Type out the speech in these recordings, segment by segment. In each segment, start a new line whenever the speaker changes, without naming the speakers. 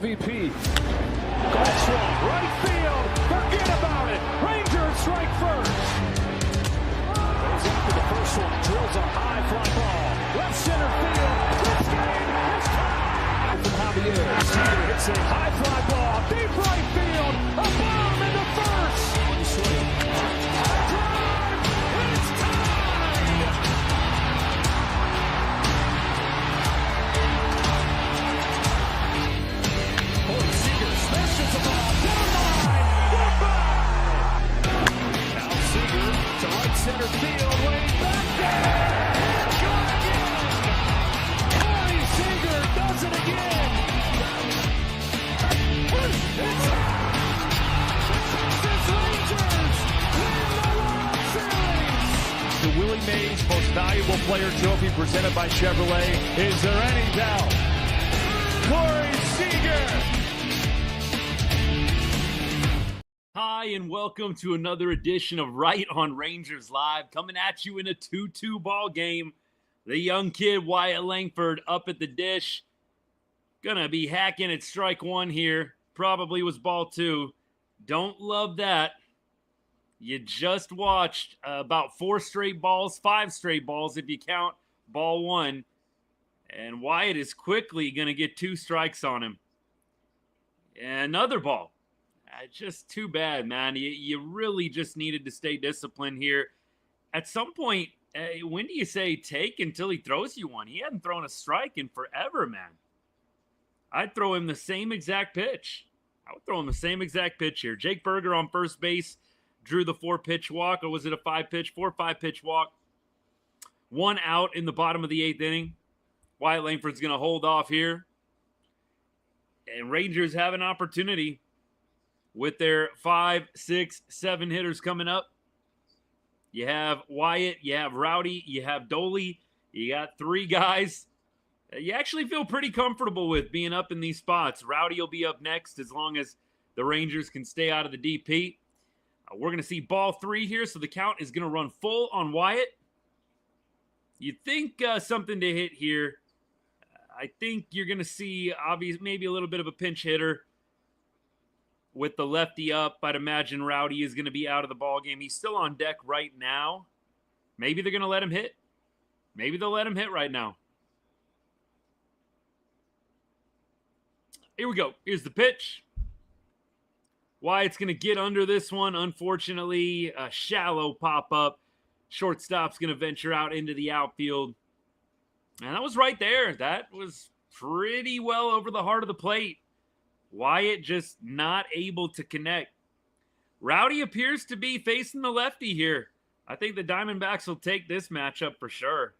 VP. Goal swung, right field. Forget about it. Rangers strike first. Goes after the first one. Drills a high fly ball. Left center field. This game is tied. From Javier. Seager hits a high fly ball. Deep right field. A bomb into first. One swing. High drive. It's tied. Seager smashes the ball down the line. Goodbye. Now Seager to right center field, way back there. Gone again. Corey Seager does it again. It's Texas Rangers win the World Series. The Willie Mays Most Valuable Player Trophy presented by Chevrolet. Is there any doubt? Corey Seager.
Hi, and welcome to another edition of Right on Rangers Live, coming at you in a 2-2 ball game. The young kid, Wyatt Langford, up at the dish. Gonna be hacking at strike one here. Probably was ball two. Don't love that. You just watched about 4 straight balls, 5 straight balls if you count ball one. And Wyatt is quickly gonna get 2 strikes on him. And another ball. Just too bad, man. You really just needed to stay disciplined here. At some point, when do you say take until he throws you one? He hadn't thrown a strike in forever, man. I'd throw him the same exact pitch. I would throw him the same exact pitch here. Jake Berger on first base drew the 4-pitch walk, or was it a 5-pitch? 4-5-pitch walk. 1 out in the bottom of the 8th inning. Wyatt Langford's going to hold off here. And Rangers have an opportunity with their 5, 6, 7 hitters coming up. You have Wyatt, you have Rowdy, you have Dolly. You got 3 guys you actually feel pretty comfortable with being up in these spots. Rowdy will be up next as long as the Rangers can stay out of the DP. We're going to see ball 3 here, so the count is going to run full on Wyatt. You'd think something to hit here. I think you're going to see maybe a little bit of a pinch hitter. With the lefty up, I'd imagine Rowdy is going to be out of the ball game. He's still on deck right now. Maybe they're going to let him hit. Maybe they'll let him hit right now. Here we go. Here's the pitch. Wyatt's going to get under this one. Unfortunately, a shallow pop-up. Shortstop's going to venture out into the outfield. And that was right there. That was pretty well over the heart of the plate. Wyatt just not able to connect. Rowdy appears to be facing the lefty here. I think the Diamondbacks will take this matchup for sure.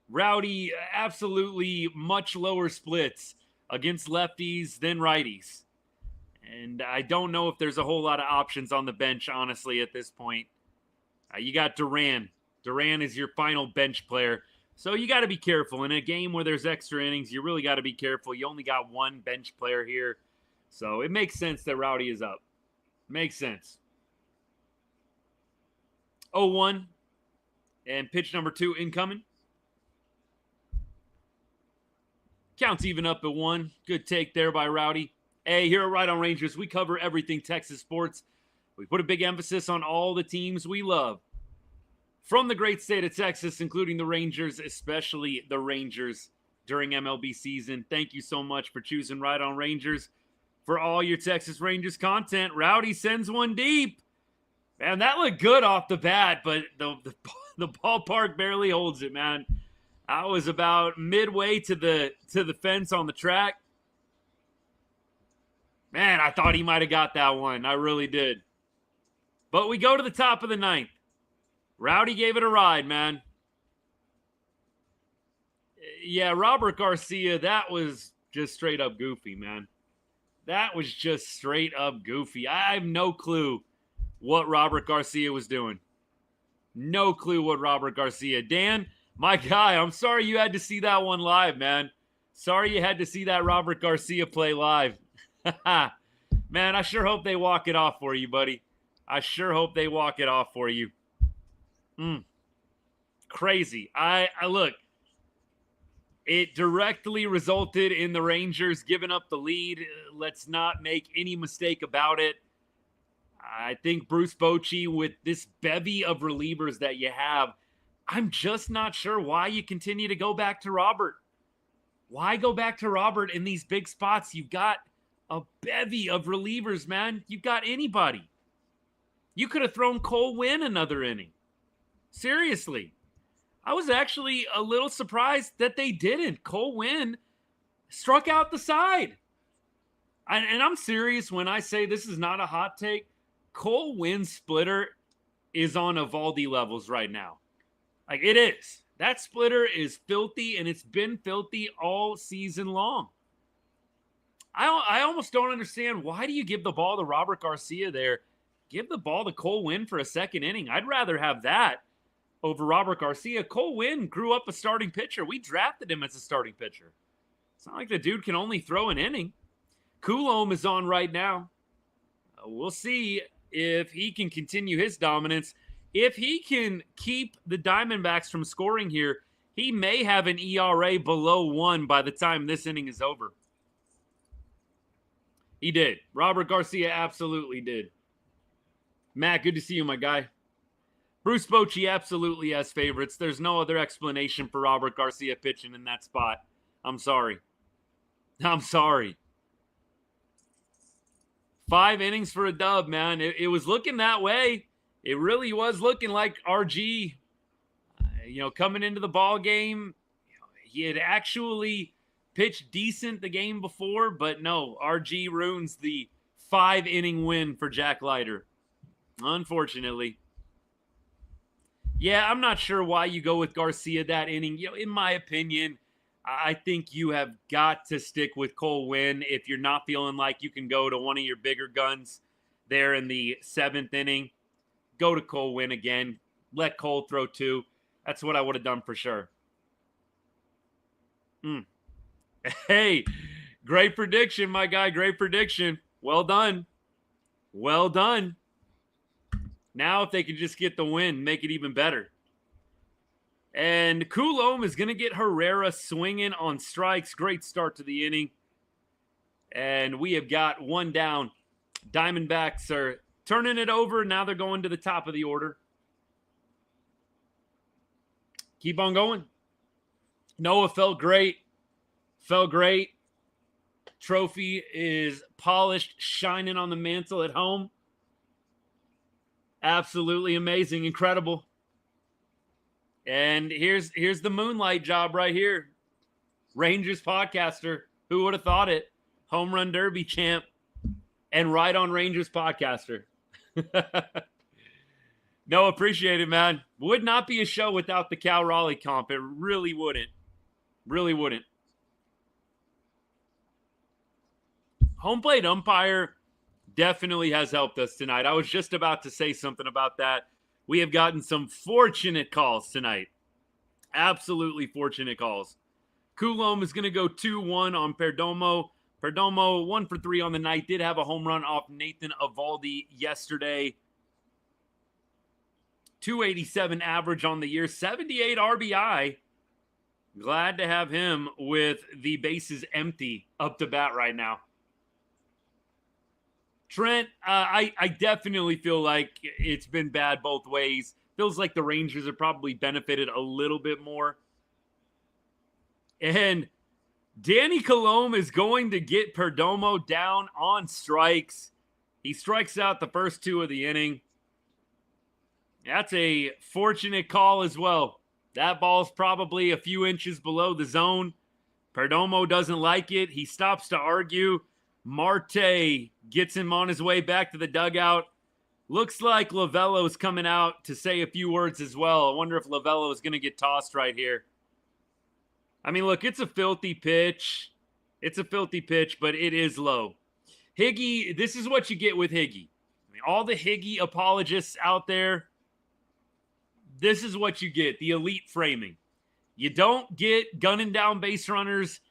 Rowdy absolutely much lower splits against lefties than righties. And I don't know if there's a whole lot of options on the bench, honestly, at this point. You got Duran. Duran is your final bench player. So you got to be careful. In a game where there's extra innings, you really got to be careful. You only got 1 bench player here. So it makes sense that Rowdy is up. Makes sense. 0-1. And pitch number 2 incoming. Counts even up at 1. Good take there by Rowdy. Hey, here at Right on Rangers, we cover everything Texas sports. We put a big emphasis on all the teams we love. From the great state of Texas, including the Rangers, especially the Rangers during MLB season. Thank you so much for choosing Right on Rangers for all your Texas Rangers content. Rowdy sends one deep. Man, that looked good off the bat, but the ballpark barely holds it, man. I was about midway to the fence on the track. Man, I thought he might have got that one. I really did. But we go to the top of the 9th. Rowdy gave it a ride, man. Yeah, Robert Garcia, that was just straight up goofy, man. That was just straight up goofy. I have no clue what Robert Garcia was doing. No clue what Robert Garcia. Dan, my guy, I'm sorry you had to see that one live, man. Sorry you had to see that Robert Garcia play live. Man, I sure hope they walk it off for you, buddy. I sure hope they walk it off for you. Crazy. I look, It directly resulted in the Rangers giving up the lead. Let's not make any mistake about it. I think Bruce Bochy, with this bevy of relievers that you have, I'm just not sure why you continue to go back to Robert. Why go back to Robert in these big spots? You've got a bevy of relievers, man. You've got anybody. You could have thrown Cole Winn another inning. Seriously. I was actually a little surprised that they didn't. Cole Winn struck out the side. And I'm serious when I say this is not a hot take. Cole Winn's splitter is on Evaldi levels right now. Like, it is. That splitter is filthy, and it's been filthy all season long. I almost don't understand. Why do you give the ball to Robert Garcia there? Give the ball to Cole Winn for a second inning. I'd rather have that over Robert Garcia. Cole Winn grew up a starting pitcher. We drafted him as a starting pitcher. It's not like the dude can only throw an inning. Coulombe is on right now. We'll see if he can continue his dominance. If he can keep the Diamondbacks from scoring here, he may have an ERA below 1 by the time this inning is over. He did. Robert Garcia absolutely did. Matt, good to see you, my guy. Bruce Bochy absolutely has favorites. There's no other explanation for Robert Garcia pitching in that spot. I'm sorry. 5 innings for a dub, man. It was looking that way. It really was looking like RG, coming into the ball game. He had actually pitched decent the game before, but no, RG ruins the 5-inning win for Jack Leiter. Unfortunately. Yeah, I'm not sure why you go with Garcia that inning. In my opinion, I think you have got to stick with Cole Winn if you're not feeling like you can go to one of your bigger guns there in the 7th inning. Go to Cole Winn again. Let Cole throw 2. That's what I would have done for sure. Hey, great prediction, my guy. Great prediction. Well done. Well done. Now if they could just get the win, make it even better. And Coulombe is going to get Herrera swinging on strikes. Great start to the inning. And we have got 1 down. Diamondbacks are turning it over. Now they're going to the top of the order. Keep on going. Noah felt great. Trophy is polished, shining on the mantle at home. Absolutely amazing. Incredible. And here's the moonlight job right here. Rangers podcaster. Who would have thought it? Home Run Derby champ. And right on Rangers podcaster. No, appreciate it, man. Would not be a show without the Cal Raleigh comp. It really wouldn't. Really wouldn't. Home plate umpire definitely has helped us tonight. I was just about to say something about that. We have gotten some fortunate calls tonight. Absolutely fortunate calls. Coulombe is going to go 2-1 on Perdomo. Perdomo 1 for 3 on the night. Did have a home run off Nathan Evaldi yesterday. 287 average on the year. 78 RBI. Glad to have him with the bases empty up to bat right now. Trent, I definitely feel like it's been bad both ways. Feels like the Rangers have probably benefited a little bit more. And Danny Coulombe is going to get Perdomo down on strikes. He strikes out the first 2 of the inning. That's a fortunate call as well. That ball's probably a few inches below the zone. Perdomo doesn't like it. He stops to argue. Marte gets him on his way back to the dugout. Looks like Lovello's coming out to say a few words as well. I wonder if Lovello is going to get tossed right here. I mean, look, it's a filthy pitch. It's a filthy pitch, but it is low. Higgy, this is what you get with Higgy. I mean, all the Higgy apologists out there, this is what you get, the elite framing. You don't get gunning down base runners.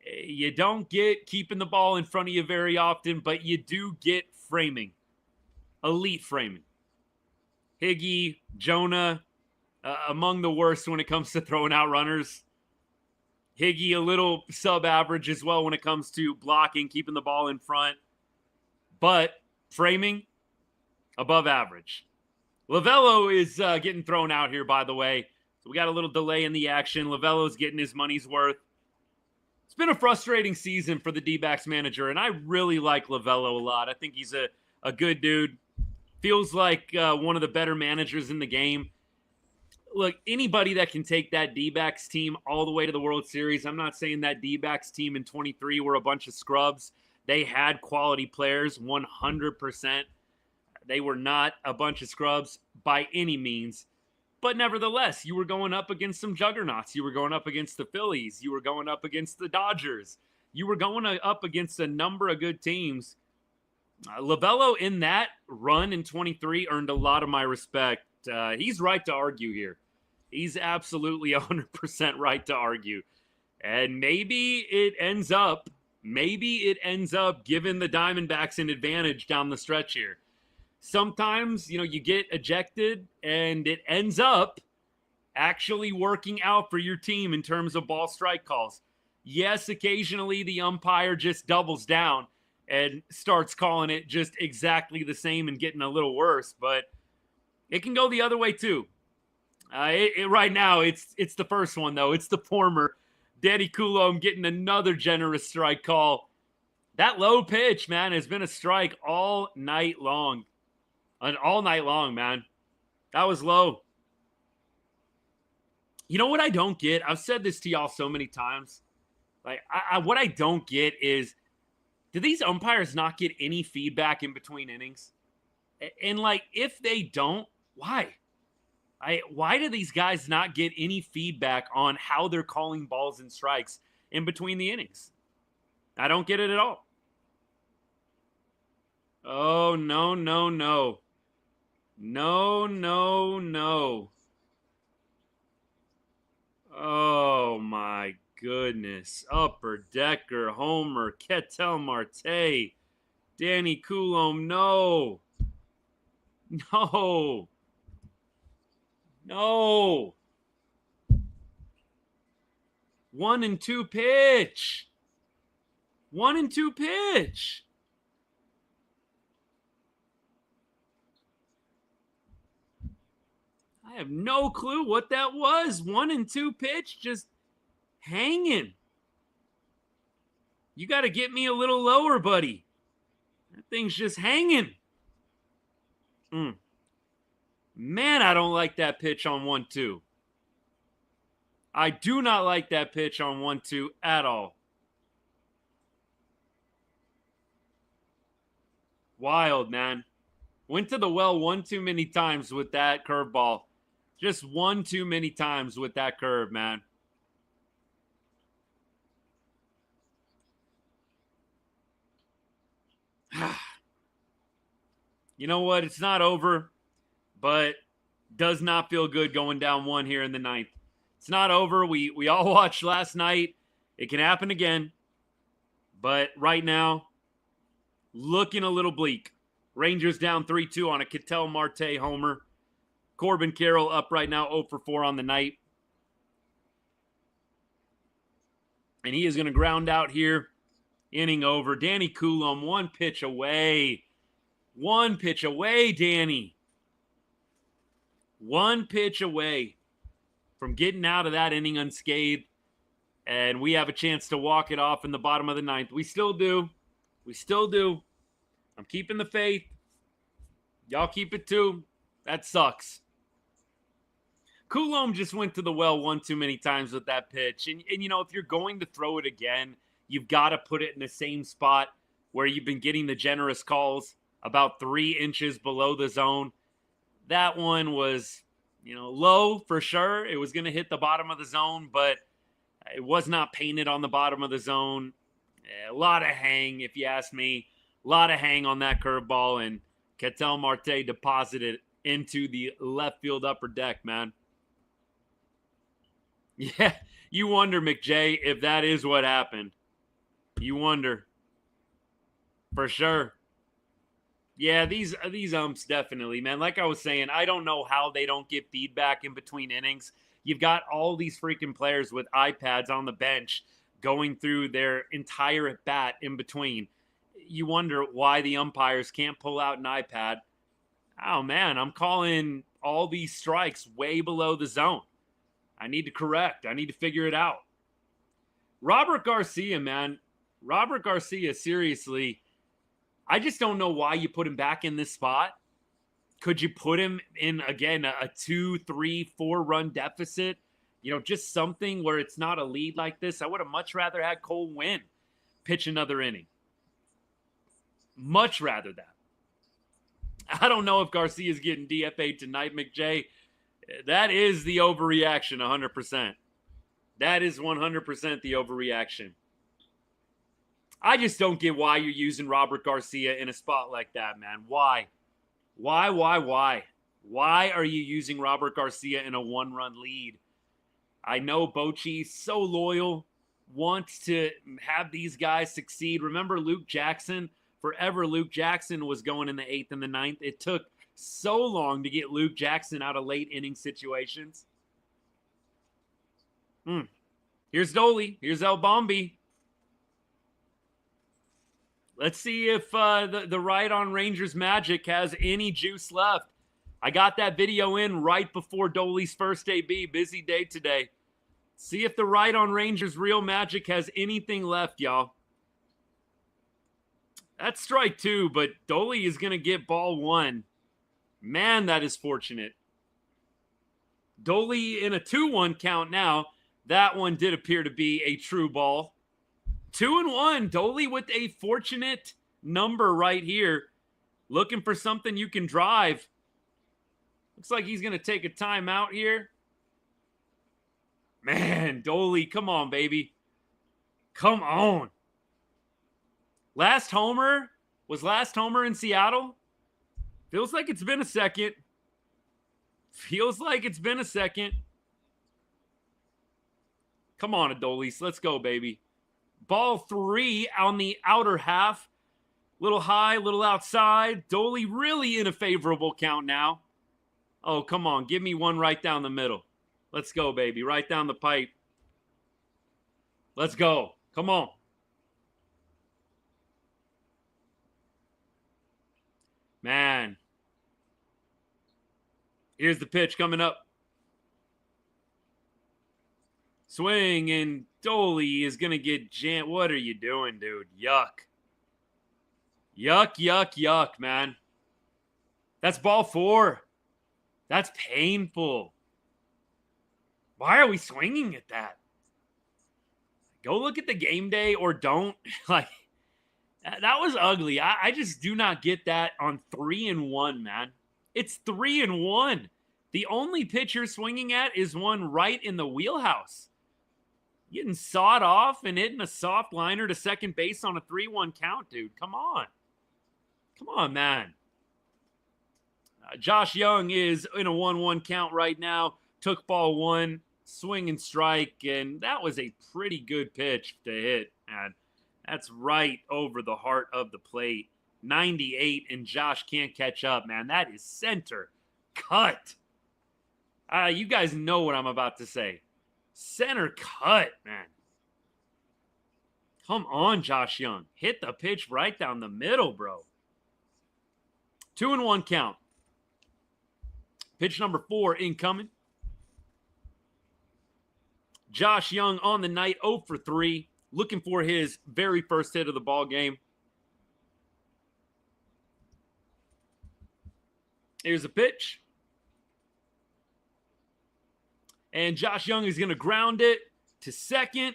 You don't get keeping the ball in front of you very often, but you do get framing. Elite framing. Higgy, Jonah, among the worst when it comes to throwing out runners. Higgy a little sub-average as well when it comes to blocking, keeping the ball in front. But framing, above average. Lavello is getting thrown out here, by the way. So we got a little delay in the action. Lavello's getting his money's worth. It's been a frustrating season for the D-backs manager, and I really like Lavello a lot. I think he's a good dude. Feels like one of the better managers in the game. Look, anybody that can take that D-backs team all the way to the World Series, I'm not saying that D-backs team in 23 were a bunch of scrubs. They had quality players, 100%. They were not a bunch of scrubs by any means. But nevertheless, you were going up against some juggernauts. You were going up against the Phillies. You were going up against the Dodgers. You were going up against a number of good teams. Lavello in that run in 23 earned a lot of my respect. He's right to argue here. He's absolutely 100% right to argue. And maybe it ends up giving the Diamondbacks an advantage down the stretch here. Sometimes, you get ejected and it ends up actually working out for your team in terms of ball strike calls. Yes, occasionally the umpire just doubles down and starts calling it just exactly the same and getting a little worse, but it can go the other way too. Right now, it's the first one, though. It's the former Danny Coulombe getting another generous strike call. That low pitch, man, has been a strike all night long. All night long, man. That was low. You know what I don't get? I've said this to y'all so many times. Like, what I don't get is, do these umpires not get any feedback in between innings? And, if they don't, why? Why do these guys not get any feedback on how they're calling balls and strikes in between the innings? I don't get it at all. Oh, no, no, no. No, no, no. Oh, my goodness. Upper Decker, Homer, Ketel Marte, Danny Coulombe, no. No. No. 1-2 pitch. 1-2 pitch. I have no clue what that was. 1-2 pitch, just hanging. You got to get me a little lower, buddy. That thing's just hanging. Man, I don't like that pitch on 1-2. I do not like that pitch on 1-2 at all. Wild, man. Went to the well one too many times with that curveball. Just one too many times with that curve, man. You know what? It's not over, but does not feel good going down one here in the ninth. It's not over. We all watched last night. It can happen again. But right now, looking a little bleak. Rangers down 3-2 on a Ketel Marte homer. Corbin Carroll up right now 0 for 4 on the night. And he is going to ground out here. Inning over. Danny Coulombe, one pitch away. One pitch away, Danny. One pitch away from getting out of that inning unscathed. And we have a chance to walk it off in the bottom of the ninth. We still do. We still do. I'm keeping the faith. Y'all keep it too. That sucks. Coulombe just went to the well one too many times with that pitch. And if you're going to throw it again, you've got to put it in the same spot where you've been getting the generous calls, about 3 inches below the zone. That one was, low for sure. It was going to hit the bottom of the zone, but it was not painted on the bottom of the zone. A lot of hang, if you ask me. A lot of hang on that curveball, and Ketel Marte deposited into the left field upper deck, man. Yeah, you wonder, McJ, if that is what happened. You wonder. For sure. Yeah, these umps definitely, man. Like I was saying, I don't know how they don't get feedback in between innings. You've got all these freaking players with iPads on the bench going through their entire at bat in between. You wonder why the umpires can't pull out an iPad. Oh, man, I'm calling all these strikes way below the zone. I need to correct. I need to figure it out. Robert Garcia, man. Robert Garcia, seriously, I just don't know why you put him back in this spot. Could you put him in, again, a 2, 3, 4-run deficit? Just something where it's not a lead like this. I would have much rather had Cole Winn pitch another inning. Much rather that. I don't know if Garcia's getting DFA'd tonight, McJ. That is the overreaction, 100%. That is 100% the overreaction. I just don't get why you're using Robert Garcia in a spot like that, man. Why? Why? Why are you using Robert Garcia in a 1-run lead? I know Bochy's so loyal, wants to have these guys succeed. Remember Luke Jackson? Forever Luke Jackson was going in the 8th and the 9th. It took so long to get Luke Jackson out of late inning situations. Here's Dolly. Here's El Bombi. Let's see if the right on Rangers Magic has any juice left. I got that video in right before Dolly's first AB. Busy day today. See if the right on Rangers Real Magic has anything left, y'all. That's strike 2, but Dolly is going to get ball 1. Man, that is fortunate. Dolly in a 2-1 count now. That one did appear to be a true ball. 2-1. Dolly with a fortunate number right here. Looking for something you can drive. Looks like he's going to take a timeout here. Man, Dolly, come on, baby. Come on. Last homer in Seattle. Feels like it's been a second. Come on, Adolis. Let's go, baby. Ball 3 on the outer half. Little high, little outside. Dolly really in a favorable count now. Oh, come on. Give me one right down the middle. Let's go, baby. Right down the pipe. Let's go. Come on. Man. Here's the pitch coming up. Swing, and Dolly is going to get jammed. What are you doing, dude? Yuck. Yuck, man. That's ball 4. That's painful. Why are we swinging at that? Go look at the game day or don't. Like, that was ugly. I just do not get that on 3-1, man. It's 3-1. The only pitch you're swinging at is one right in the wheelhouse. Getting sawed off and hitting a soft liner to second base on a 3-1 count, dude. Come on. Come on, man. Josh Young is in a 1-1 count right now. Took ball 1, swing and strike, and that was a pretty good pitch to hit, man. That's right over the heart of the plate. 98, and Josh can't catch up, man. That is center cut. You guys know what I'm about to say. Center cut, man. Come on, Josh Young. Hit the pitch right down the middle, bro. 2-1 count. Pitch number 4 incoming. Josh Young on the night, 0 for 3. Looking for his very first hit of the ball game. Here's a pitch. And Josh Young is going to ground it to second.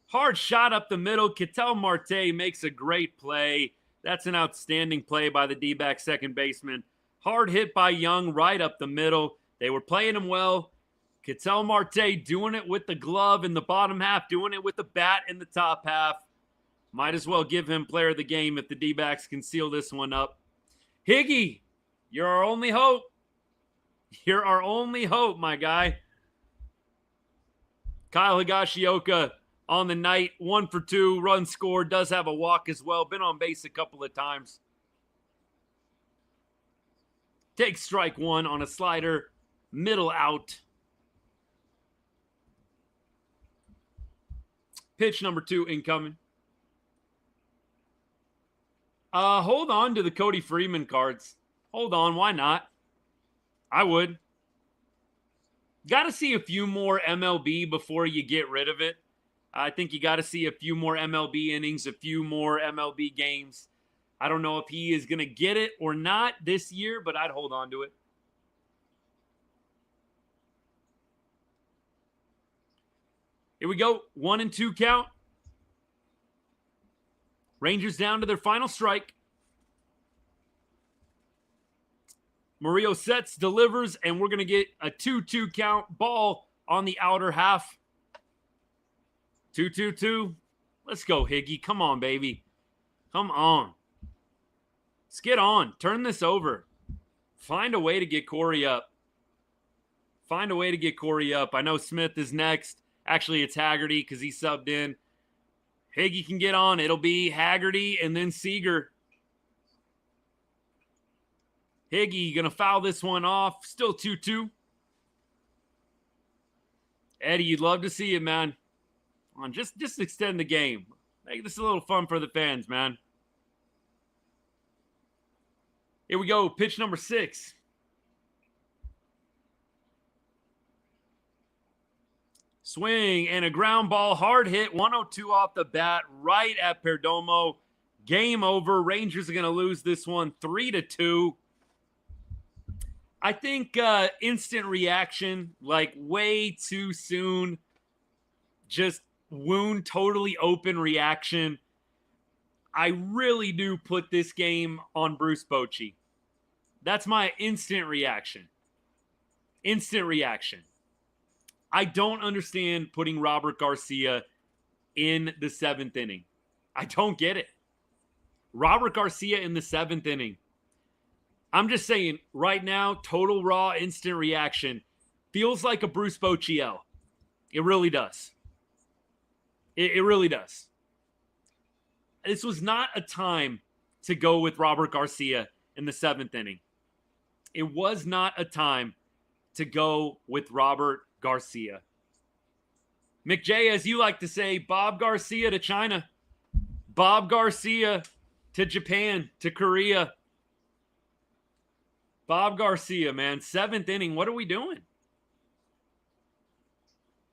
Hard shot up the middle. Ketel Marte makes a great play. That's an outstanding play by the D-back second baseman. Hard hit by Young right up the middle. They were playing him well. Ketel Marte doing it with the glove in the bottom half, doing it with the bat in the top half. Might as well give him player of the game if the D-backs can seal this one up. Higgy, you're our only hope. You're our only hope, my guy. Kyle Higashioka on the night, 1 for 2, run scored, does have a walk as well. Been on base a couple of times. Takes strike 1 on a slider, middle out. Pitch number 2 incoming. Hold on to the Cody Freeman cards. Hold on, why not? I would. Got to see a few more MLB before you get rid of it. I think you got to see a few more MLB innings, a few more MLB games. I don't know if he is going to get it or not this year, but I'd hold on to it. Here we go. 1 and 2 count. Rangers down to their final strike. Murillo sets, delivers, and we're going to get a 2-2 count. Ball on the outer half. 2-2-2. Let's go, Higgy. Come on, baby. Come on. Let's get on. Turn this over. Find a way to get Corey up. Find a way to get Corey up. I know Smith is next. Actually, it's Haggerty because he subbed in. Higgy can get on. It'll be Haggerty and then Seager. Higgy going to foul this one off. Still 2-2. Eddie, you'd love to see it, man. Come on, just extend the game. Make this a little fun for the fans, man. Here we go. Pitch number 6. Swing and a ground ball, hard hit, 102 off the bat, right at Perdomo. Game over. Rangers are going to lose this one 3-2. I think instant reaction, like way too soon, just wound totally open reaction. I really do put this game on Bruce Bochy. That's my instant reaction. Instant reaction. I don't understand putting Robert Garcia in the 7th inning. I don't get it. Robert Garcia in the 7th inning. I'm just saying, right now, total raw instant reaction feels like a Bruce Bochy L. It really does. It really does. This was not a time to go with Robert Garcia in the 7th inning. It was not a time to go with Robert Garcia. McJ, as you like to say, Bob Garcia to China. Bob Garcia to Japan, to Korea. Bob Garcia, man. 7th inning. What are we doing?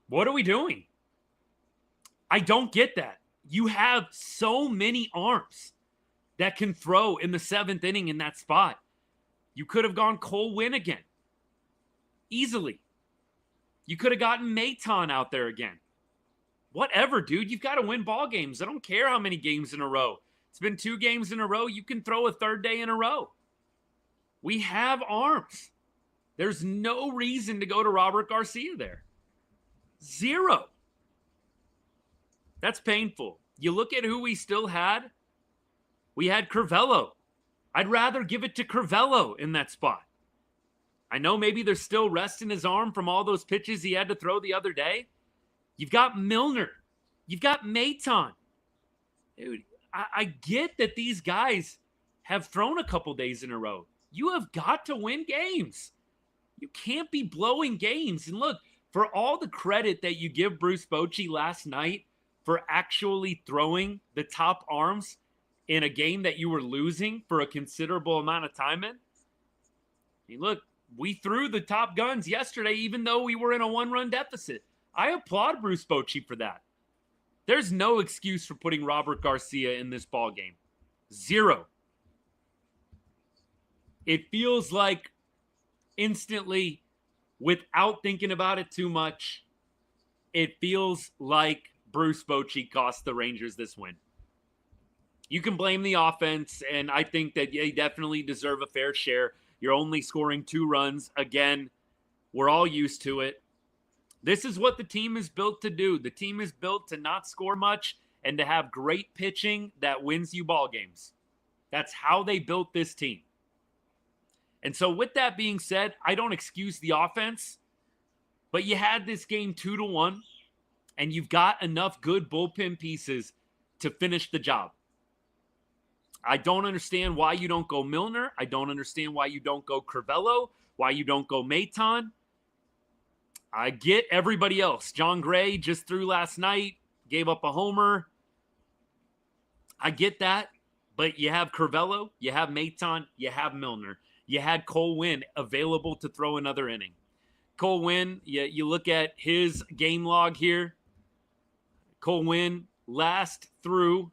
What are we doing? I don't get that. You have so many arms that can throw in the 7th inning in that spot. You could have gone Cole Winn again. Easily. You could have gotten Maton out there again. Whatever, dude. You've got to win ball games. I don't care how many games in a row. It's been 2 games in a row. You can throw a 3rd day in a row. We have arms. There's no reason to go to Robert Garcia there. 0. That's painful. You look at who we still had. We had Curvello. I'd rather give it to Curvello in that spot. I know maybe there's still rest in his arm from all those pitches he had to throw the other day. You've got Milner. You've got Maton. Dude, I get that these guys have thrown a couple days in a row. You have got to win games. You can't be blowing games. And look, for all the credit that you give Bruce Bochy last night for actually throwing the top arms in a game that you were losing for a considerable amount of time in. I mean, look, we threw the top guns yesterday, even though we were in a 1-run deficit. I applaud Bruce Bochy for that. There's no excuse for putting Robert Garcia in this ball game. 0. It feels like instantly, without thinking about it too much, it feels like Bruce Bochy cost the Rangers this win. You can blame the offense, and I think that they definitely deserve a fair share. You're only scoring 2 runs. Again, we're all used to it. This is what the team is built to do. The team is built to not score much and to have great pitching that wins you ball games. That's how they built this team. And so with that being said, I don't excuse the offense, but you had this game 2-1, and you've got enough good bullpen pieces to finish the job. I don't understand why you don't go Milner. I don't understand why you don't go Curvello, why you don't go Maton. I get everybody else. John Gray just threw last night, gave up a homer. I get that, but you have Curvelo, you have Maton, you have Milner. You had Cole Winn available to throw another inning. Cole Winn, you look at his game log here. Cole Winn last through,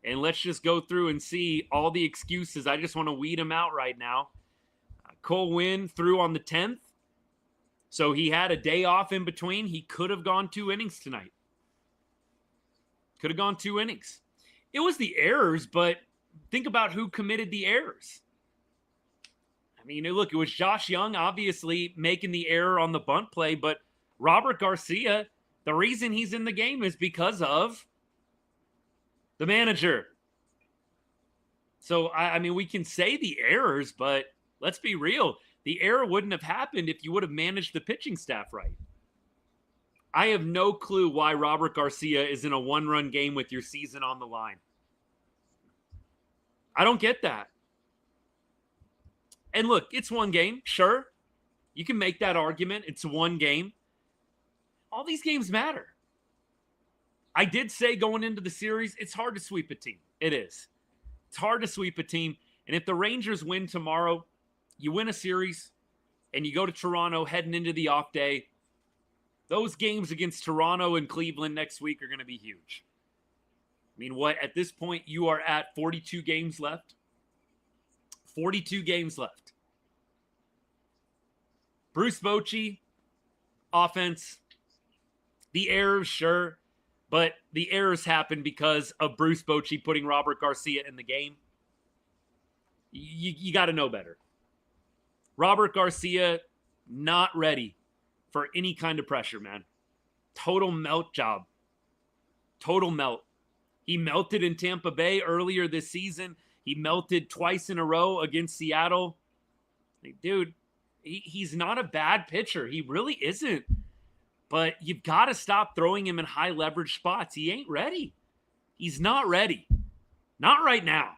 and let's just go through and see all the excuses. I just want to weed them out right now. Cole Winn threw on the 10th, so he had a day off in between. He could have gone 2 innings tonight. Could have gone 2 innings. It was the errors, but think about who committed the errors. I mean, look, it was Josh Young obviously making the error on the bunt play, but Robert Garcia, the reason he's in the game is because of the manager. So, I mean, we can say the errors, but let's be real. The error wouldn't have happened if you would have managed the pitching staff right. I have no clue why Robert Garcia is in a 1-run game with your season on the line. I don't get that. And look, it's 1 game. Sure, you can make that argument. It's 1 game. All these games matter. I did say going into the series, it's hard to sweep a team. It is. It's hard to sweep a team. And if the Rangers win tomorrow, you win a series, and you go to Toronto heading into the off day, those games against Toronto and Cleveland next week are going to be huge. I mean, what, at this point, you are at 42 games left? 42 games left. Bruce Bochy, offense, the errors, sure, but the errors happen because of Bruce Bochy putting Robert Garcia in the game. You got to know better. Robert Garcia, not ready for any kind of pressure, man. Total melt job. Total melt. He melted in Tampa Bay earlier this season. He melted twice in a row against Seattle. Dude, he's not a bad pitcher. He really isn't. But you've got to stop throwing him in high leverage spots. He ain't ready. He's not ready. Not right now.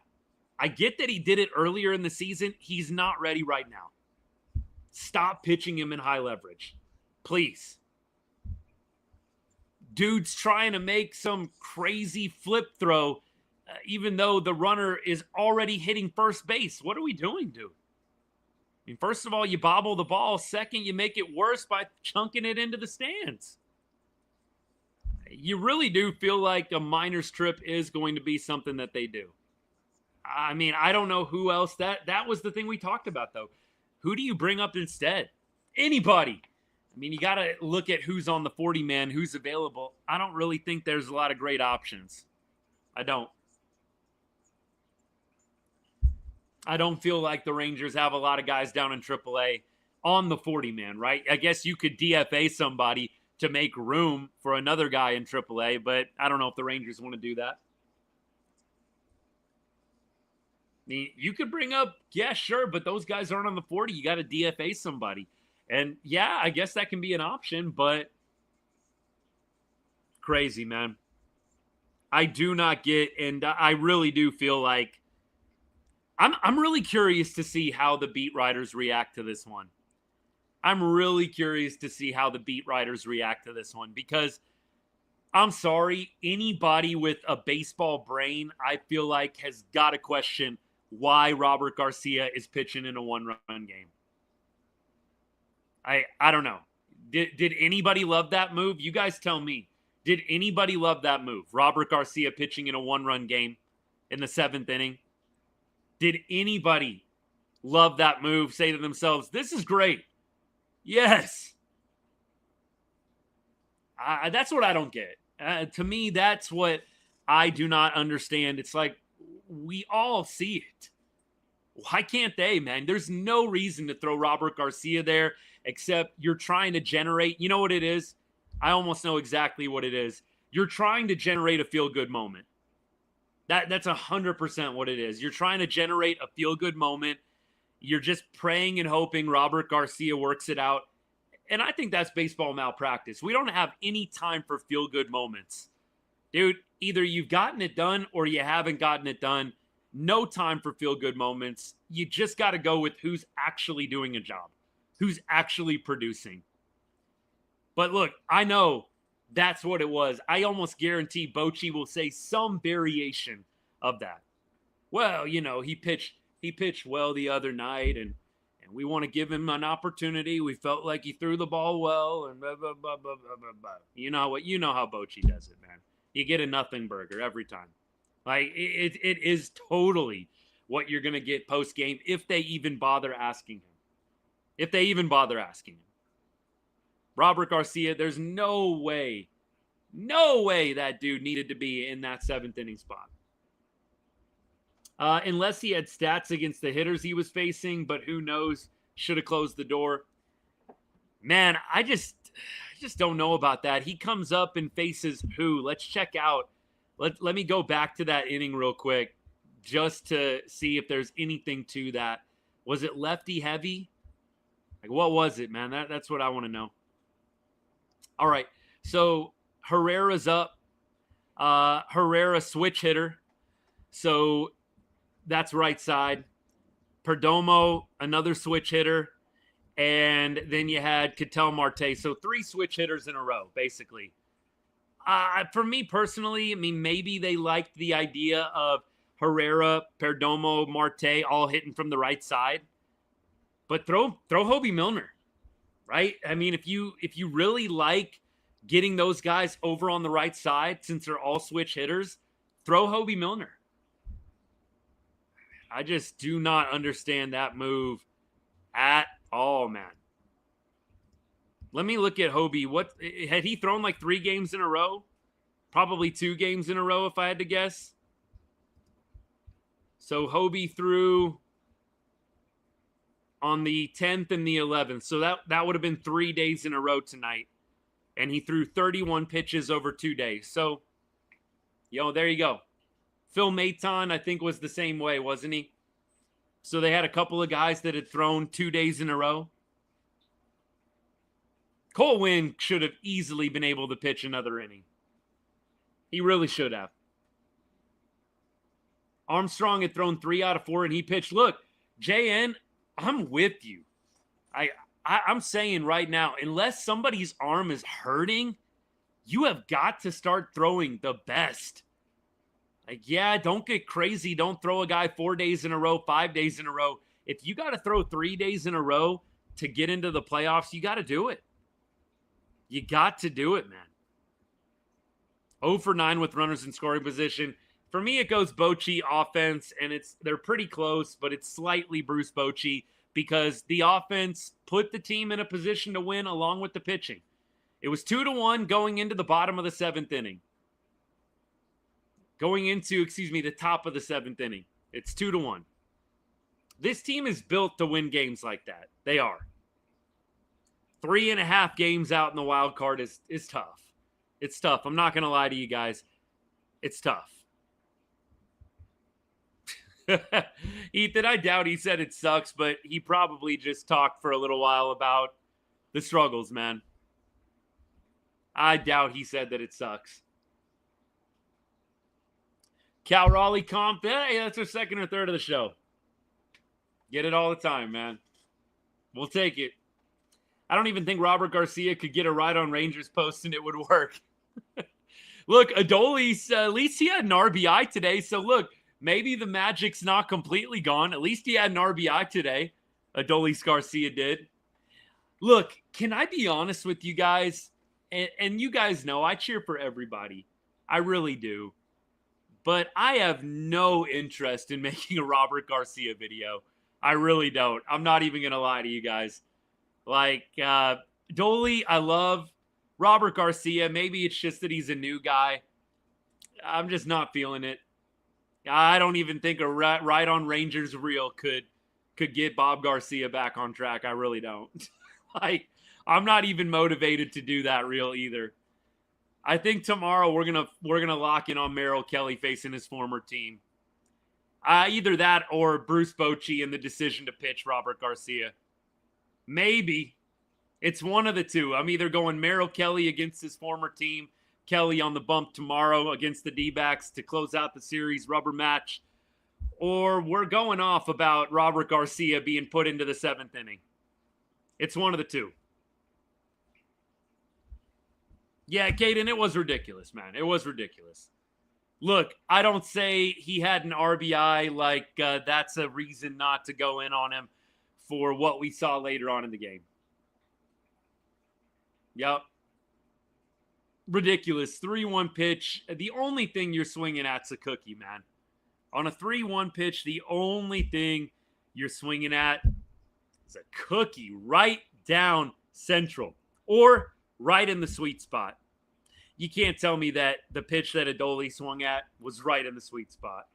I get that he did it earlier in the season. He's not ready right now. Stop pitching him in high leverage. Please. Dude's trying to make some crazy flip throw, even though the runner is already hitting first base. What are we doing, dude? I mean, first of all, you bobble the ball. Second, you make it worse by chunking it into the stands. You really do feel like a minors trip is going to be something that they do. I mean, I don't know who else. That was the thing we talked about, though. Who do you bring up instead? Anybody. I mean, you got to look at who's on the 40-man, who's available. I don't really think there's a lot of great options. I don't feel like the Rangers have a lot of guys down in AAA on the 40-man, right? I guess you could DFA somebody to make room for another guy in AAA, but I don't know if the Rangers want to do that. I mean, you could bring up, yeah, sure, but those guys aren't on the 40. You got to DFA somebody. And, yeah, I guess that can be an option, but crazy, man. I do not get, and I really do feel like I'm really curious to see how the beat writers react to this one. I'm really curious to see how the beat writers react to this one because I'm sorry, anybody with a baseball brain, I feel like, has got to question why Robert Garcia is pitching in a 1-run game. I don't know. Did anybody love that move? You guys tell me. Did anybody love that move? Robert Garcia pitching in a 1-run game in the 7th inning. Did anybody love that move? Say to themselves, this is great. Yes. That's what I don't get. To me, that's what I do not understand. It's like we all see it. Why can't they, man? There's no reason to throw Robert Garcia there except you're trying to generate. You know what it is? I almost know exactly what it is. You're trying to generate a feel-good moment. That's 100% what it is. You're trying to generate a feel-good moment. You're just praying and hoping Robert Garcia works it out. And I think that's baseball malpractice. We don't have any time for feel-good moments. Dude, either you've gotten it done or you haven't gotten it done. No time for feel-good moments. You just got to go with who's actually doing a job, who's actually producing. But look, I know That's what it was. I almost guarantee Bochy will say some variation of that. Well, he pitched well the other night, and we want to give him an opportunity. We felt like he threw the ball well, and blah, blah, blah, blah, blah, blah, blah. You know how Bochy does it, man. You get a nothing burger every time. Like, it is totally what you're going to get post-game if they even bother asking him. Robert Garcia, there's no way that dude needed to be in that 7th inning spot. Unless he had stats against the hitters he was facing, but who knows, should have closed the door. Man, I just don't know about that. He comes up and faces who? Let's check out. Let me go back to that inning real quick just to see if there's anything to that. Was it lefty heavy? Like, what was it, man? That's what I want to know. All right, so Herrera's up. Herrera switch hitter. So that's right side. Perdomo, another switch hitter. And then you had Ketel Marte. So 3 switch hitters in a row, basically. For me personally, I mean, maybe they liked the idea of Herrera, Perdomo, Marte all hitting from the right side. But throw Hobie Milner, right? I mean, if you really like getting those guys over on the right side, since they're all switch hitters, throw Hobie Milner. I just do not understand that move at all, man. Let me look at Hobie. What had he thrown, like 3 games in a row? Probably 2 games in a row, if I had to guess. So Hobie threw on the 10th and the 11th. So that would have been 3 days in a row tonight. And he threw 31 pitches over 2 days. So, there you go. Phil Maton, I think, was the same way, wasn't he? So they had a couple of guys that had thrown 2 days in a row. Cole Winn should have easily been able to pitch another inning. He really should have. Armstrong had thrown 3 out of 4, and he pitched. Look, JN, I'm with you. I'm saying right now, unless somebody's arm is hurting, you have got to start throwing the best. Like, yeah, don't get crazy. Don't throw a guy 4 days in a row, 5 days in a row. If you got to throw 3 days in a row to get into the playoffs, you got to do it. You got to do it, man. 0 for 9 with runners in scoring position. For me, it goes Bochy offense, and they're pretty close, but it's slightly Bruce Bochy because the offense put the team in a position to win along with the pitching. It was 2-1 going into the bottom of the 7th inning. Going into, the top of the 7th inning. It's 2-1. This team is built to win games like that. They are. 3.5 games out in the wild card is tough. It's tough. I'm not going to lie to you guys. It's tough. Ethan, I doubt he said it sucks, but he probably just talked for a little while about the struggles, man. I doubt he said that it sucks. Cal Raleigh comp, hey, that's our 2nd or 3rd of the show. Get it all the time, man. We'll take it. I don't even think Robert Garcia could get a ride on Rangers post and it would work. Look, Adolis, at least he had an RBI today. So look, maybe the magic's not completely gone. At least he had an RBI today. Adolis Garcia did. Look, can I be honest with you guys? And you guys know I cheer for everybody. I really do. But I have no interest in making a Robert Garcia video. I really don't. I'm not even going to lie to you guys. Like, Dolly, I love. Robert Garcia, maybe it's just that he's a new guy. I'm just not feeling it. I don't even think a ride on Rangers reel could get Bob Garcia back on track. I really don't. Like, I'm not even motivated to do that reel either. I think tomorrow we're gonna lock in on Merrill Kelly facing his former team. Either that or Bruce Bochy and the decision to pitch Robert Garcia. Maybe. It's one of the two. I'm either going Merrill Kelly against his former team, Kelly on the bump tomorrow against the D-backs to close out the series rubber match, or we're going off about Robert Garcia being put into the 7th inning. It's one of the two. Yeah, Caden, it was ridiculous, man. It was ridiculous. Look, I don't say he had an RBI like that's a reason not to go in on him for what we saw later on in the game. Yep. Ridiculous. 3-1 pitch. The only thing you're swinging at's a cookie, man. On a 3-1 pitch, the only thing you're swinging at is a cookie right down central or right in the sweet spot. You can't tell me that the pitch that Adolis swung at was right in the sweet spot.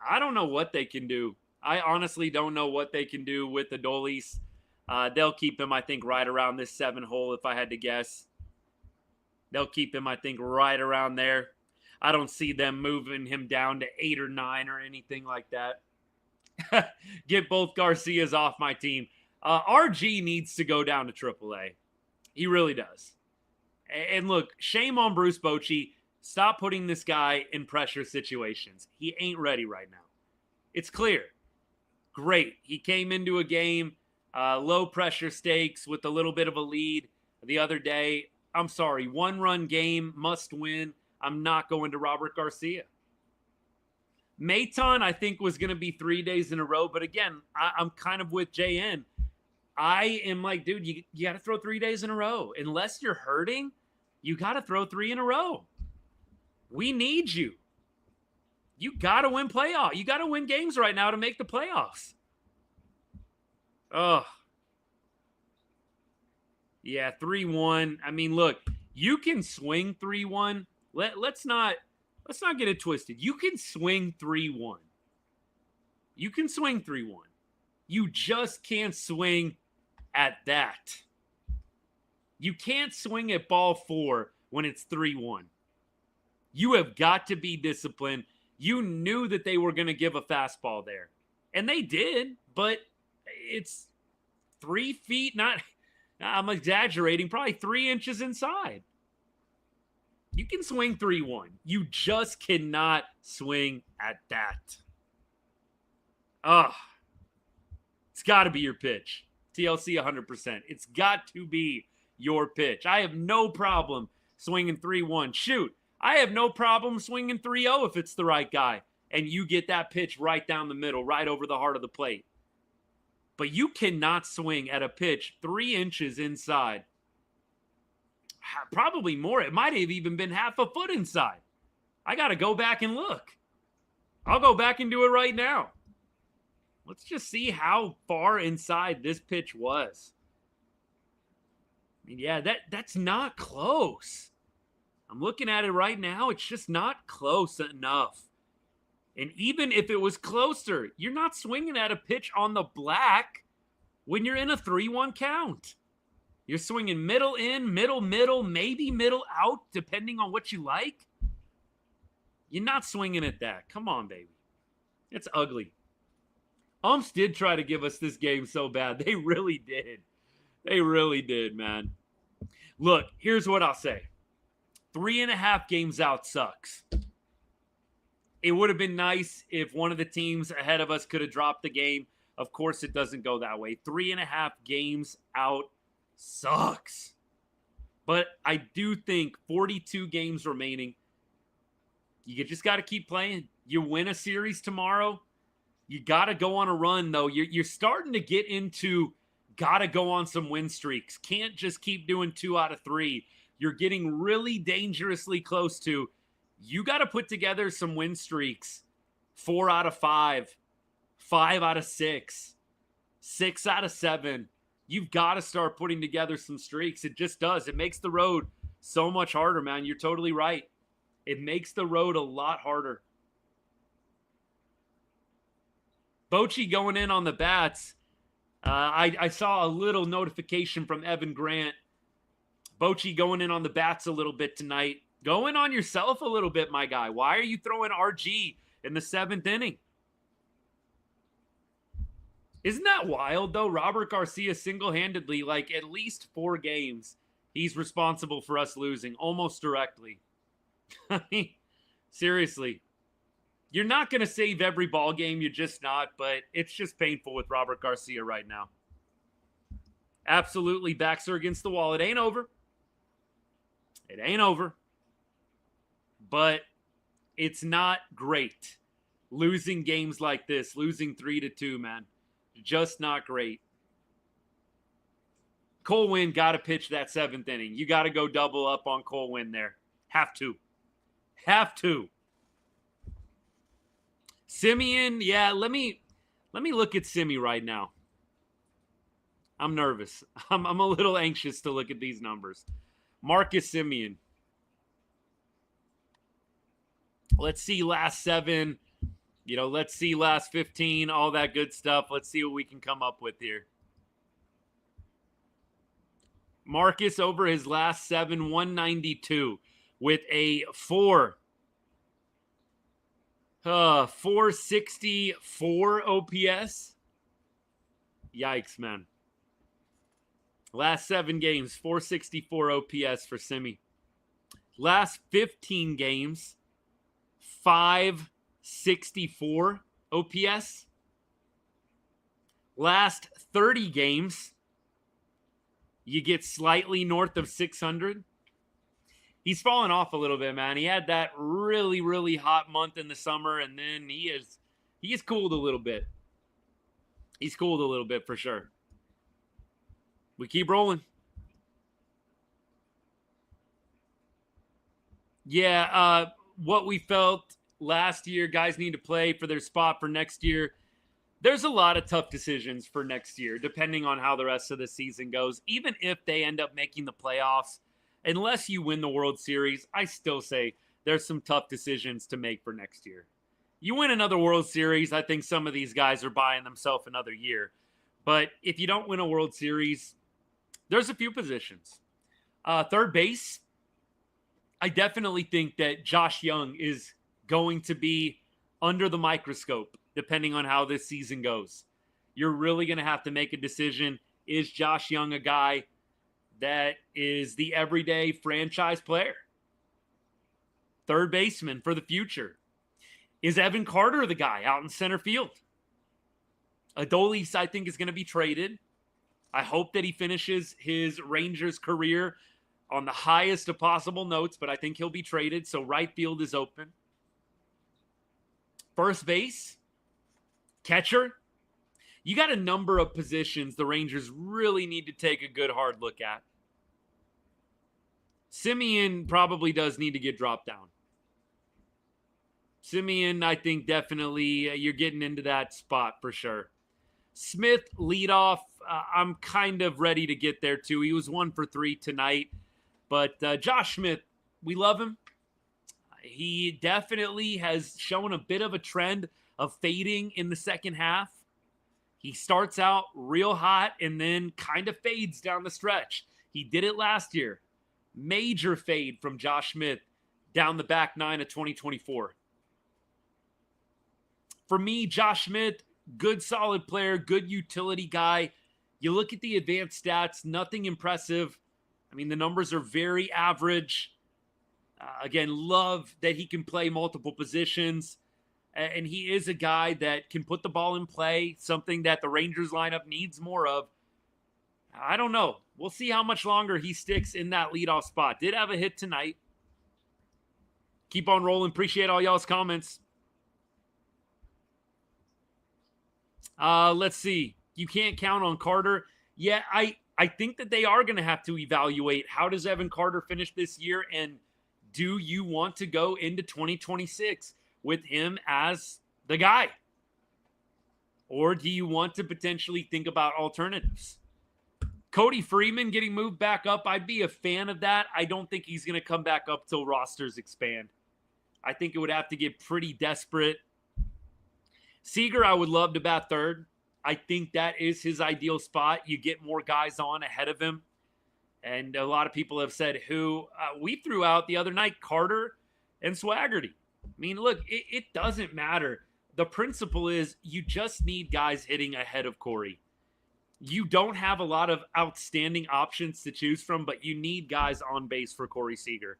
I don't know what they can do. I honestly don't know what they can do with Adolis. They'll keep him, I think, right around this 7 hole, if I had to guess. They'll keep him, I think, right around there. I don't see them moving him down to 8 or 9 or anything like that. Get both Garcias off my team. RG needs to go down to AAA. He really does. And look, shame on Bruce Bochy. Stop putting this guy in pressure situations. He ain't ready right now. It's clear. Great. He came into a game, low pressure stakes with a little bit of a lead the other day. I'm sorry, 1-run game, must win. I'm not going to Robert Garcia. Maton, I think, was going to be 3 days in a row. But again, I'm kind of with JN. I am like, dude, you got to throw 3 days in a row. Unless you're hurting, you got to throw 3 in a row. We need you. You got to win playoffs. You got to win games right now to make the playoffs. Oh. Yeah, 3-1. I mean, look, you can swing 3-1. Let's not get it twisted. You can swing 3-1. You can swing 3-1. You just can't swing at that. You can't swing at ball 4 when it's 3-1. You have got to be disciplined. You knew that they were going to give a fastball there. And they did, but it's 3 feet, I'm exaggerating, probably 3 inches inside. You can swing 3-1. You just cannot swing at that. It's got to be your pitch. TLC 100%. It's got to be your pitch. I have no problem swinging 3-1. Shoot, I have no problem swinging 3-0 if it's the right guy. And you get that pitch right down the middle, right over the heart of the plate. But you cannot swing at a pitch 3 inches inside. Probably more. It might have even been half a foot inside. I got to go back and look. I'll go back and do it right now. Let's just see how far inside this pitch was. I mean, yeah, that's not close. I'm looking at it right now. It's just not close enough. And even if it was closer, you're not swinging at a pitch on the black when you're in a 3-1 count. You're swinging middle in, middle, maybe middle out, depending on what you like. You're not swinging at that. Come on, baby. It's ugly. Umps did try to give us this game so bad. They really did. They really did, man. Look, here's what I'll say. 3.5 games out sucks. It would have been nice if one of the teams ahead of us could have dropped the game. Of course, it doesn't go that way. 3.5 games out sucks. But I do think 42 games remaining. You just got to keep playing. You win a series tomorrow. You got to go on a run, though. You're starting to get into got to go on some win streaks. Can't just keep doing 2 out of 3. You're getting really dangerously close to. You got to put together some win streaks. 4 out of 5. 5 out of 6. 6 out of 7. You've got to start putting together some streaks. It just does. It makes the road so much harder, man. You're totally right. It makes the road a lot harder. Bochy going in on the bats. I saw a little notification from Evan Grant. Bochy going in on the bats a little bit tonight. Go in on yourself a little bit, my guy. Why are you throwing RG in the 7th inning? Isn't that wild, though? Robert Garcia single-handedly, like at least 4 games, he's responsible for us losing almost directly. I mean, seriously. You're not going to save every ball game. You're just not, but it's just painful with Robert Garcia right now. absolutely backs her against the wall. It ain't over. It ain't over. But it's not great. Losing games like this, losing 3-2, man. Just not great. Cole Winn got to pitch that 7th inning. You got to go double up on Cole Winn there. Have to. Simeon, yeah, let me look at Simi right now. I'm nervous. I'm a little anxious to look at these numbers. Marcus Simeon. Let's see last 7. Let's see last 15, all that good stuff. Let's see what we can come up with here. Marcus over his last 7, 192 with a 464 OPS. Yikes, man. Last 7 games, 464 OPS for Simi. Last 15 games, 564 OPS. Last 30 games, you get slightly north of 600. He's fallen off a little bit, man. He had that really, really hot month in the summer, and then he has cooled a little bit. He's cooled a little bit for sure. We keep rolling. Yeah, what we felt last year, guys need to play for their spot for next year. There's a lot of tough decisions for next year, depending on how the rest of the season goes. Even if they end up making the playoffs, unless you win the World Series, I still say there's some tough decisions to make for next year. You win another World Series, I think some of these guys are buying themselves another year. But if you don't win a World Series, there's a few positions. Third base, I definitely think that Josh Young is going to be under the microscope, depending on how this season goes. You're really going to have to make a decision. Is Josh Young a guy that is the everyday franchise player? Third baseman for the future. Is Evan Carter the guy out in center field? Adolis, I think, is going to be traded. I hope that he finishes his Rangers career on the highest of possible notes, but I think he'll be traded, so right field is open. First base, catcher. You got a number of positions the Rangers really need to take a good hard look at. Simeon probably does need to get dropped down. Simeon, I think definitely you're getting into that spot for sure. Smith, leadoff, I'm kind of ready to get there too. He was 1 for 3 tonight. But Josh Smith, we love him. He definitely has shown a bit of a trend of fading in the second half. He starts out real hot and then kind of fades down the stretch. He did it last year. Major fade from Josh Smith down the back 9 of 2024. For me, Josh Smith, good solid player, good utility guy. You look at the advanced stats, nothing impressive. I mean, the numbers are very average. Again, love that he can play multiple positions. And he is a guy that can put the ball in play, something that the Rangers lineup needs more of. I don't know. We'll see how much longer he sticks in that leadoff spot. Did have a hit tonight. Keep on rolling. Appreciate all y'all's comments. Let's see. You can't count on Carter. Yeah, I think that they are going to have to evaluate how does Evan Carter finish this year, and do you want to go into 2026 with him as the guy? Or do you want to potentially think about alternatives? Cody Freeman getting moved back up, I'd be a fan of that. I don't think he's going to come back up till rosters expand. I think it would have to get pretty desperate. Seager, I would love to bat third. I think that is his ideal spot. You get more guys on ahead of him. And a lot of people have said who. We threw out the other night, Carter and Swaggerty. I mean, look, it doesn't matter. The principle is you just need guys hitting ahead of Corey. You don't have a lot of outstanding options to choose from, but you need guys on base for Corey Seager.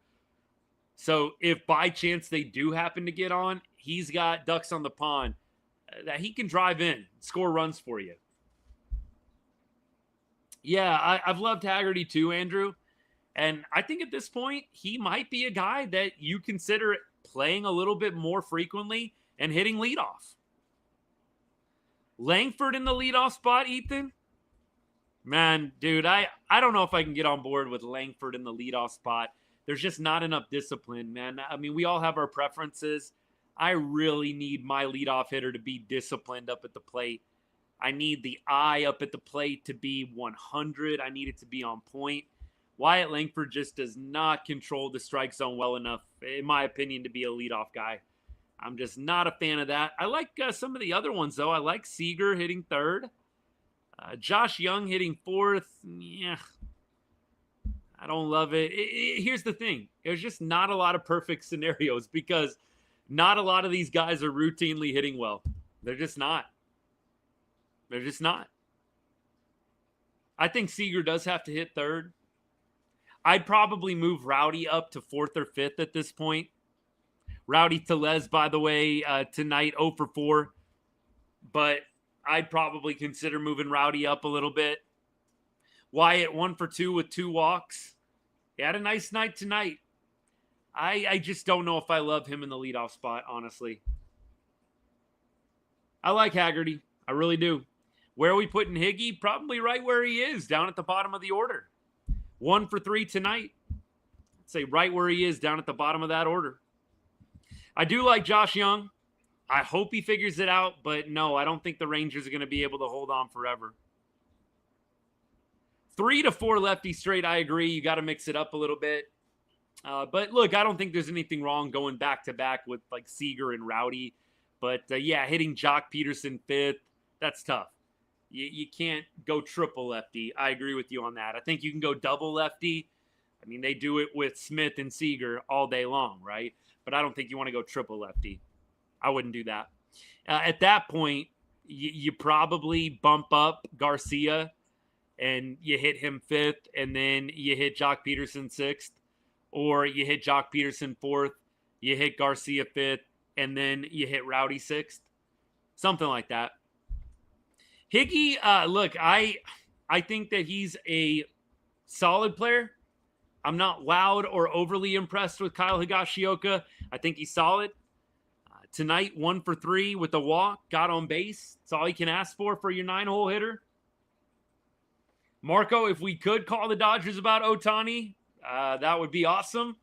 So if by chance they do happen to get on, he's got ducks on the pond that he can drive in, score runs for you. Yeah, I've loved Haggerty too, Andrew. And I think at this point, he might be a guy that you consider playing a little bit more frequently and hitting leadoff. Langford in the leadoff spot, Ethan? Man, dude, I don't know if I can get on board with Langford in the leadoff spot. There's just not enough discipline, man. I mean, we all have our preferences. I really need my leadoff hitter to be disciplined up at the plate. I need the eye up at the plate to be 100. I need it to be on point. Wyatt Langford just does not control the strike zone well enough, in my opinion, to be a leadoff guy. I'm just not a fan of that. I like some of the other ones, though. I like Seager hitting third. Josh Young hitting fourth. Yeah, I don't love it. Here's the thing. There's just not a lot of perfect scenarios because not a lot of these guys are routinely hitting well. They're just not. They're just not. I think Seager does have to hit third. I'd probably move Rowdy up to fourth or fifth at this point. Rowdy Tellez, by the way, tonight 0 for 4. But I'd probably consider moving Rowdy up a little bit. Wyatt 1 for 2 with 2 walks. He had a nice night tonight. I just don't know if I love him in the leadoff spot, honestly. I like Haggerty. I really do. Where are we putting Higgy? Probably right where he is, down at the bottom of the order. 1 for 3 tonight. I'd say right where he is, down at the bottom of that order. I do like Josh Young. I hope he figures it out, but no, I don't think the Rangers are going to be able to hold on forever. 3 to 4 lefty straight, I agree. You got to mix it up a little bit. But look, I don't think there's anything wrong going back-to-back with like Seager and Rowdy. But yeah, hitting Jock Peterson fifth, that's tough. You can't go triple lefty. I agree with you on that. I think you can go double lefty. I mean, they do it with Smith and Seager all day long, right? But I don't think you want to go triple lefty. I wouldn't do that. At that point, you probably bump up Garcia and you hit him fifth, and then you hit Jock Peterson sixth, or you hit Jock Peterson fourth, you hit Garcia fifth, and then you hit Rowdy sixth. Something like that. Higgy, look, I think that he's a solid player. I'm not loud or overly impressed with Kyle Higashioka. I think he's solid. Tonight, 1 for 3 with a walk, got on base. That's all you can ask for your 9-hole hitter. Marco, if we could call the Dodgers about Ohtani, that would be awesome.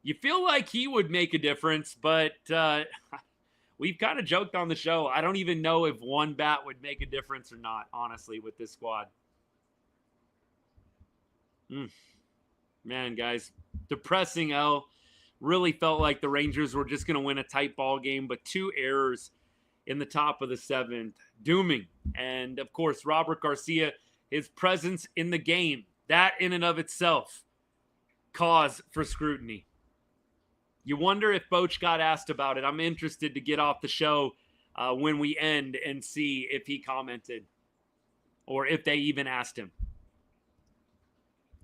You feel like he would make a difference, but we've kind of joked on the show. I don't even know if one bat would make a difference or not, honestly, with this squad. Man, guys, depressing L. Really felt like the Rangers were just going to win a tight ball game, but 2 errors in the top of the 7th. Dooming. And, of course, Robert Garcia, his presence in the game, that in and of itself, cause for scrutiny. You wonder if Boch got asked about it. I'm interested to get off the show when we end and see if he commented or if they even asked him.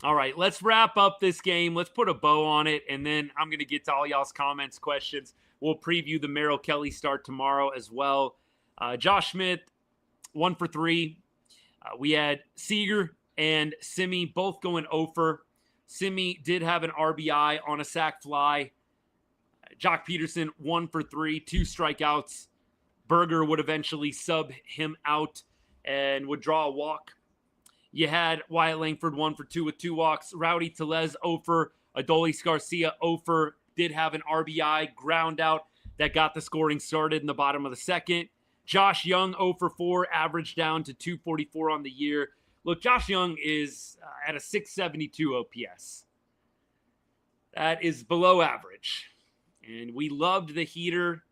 All right, let's wrap up this game. Let's put a bow on it, and then I'm going to get to all y'all's comments, questions. We'll preview the Merrill Kelly start tomorrow as well. Josh Smith, 1 for 3. We had Seager and Simi both going over. Simi did have an RBI on a sac fly. Jock Peterson, 1 for 3, 2 strikeouts. Berger would eventually sub him out and would draw a walk. You had Wyatt Langford 1 for 2 with 2 walks. Rowdy Tellez 0 for. Adolis Garcia 0 for. Did have an RBI ground out that got the scoring started in the bottom of the 2nd. Josh Young 0 for 4, averaged down to 244 on the year. Look, Josh Young is at a 672 OPS. That is below average. And we loved the heater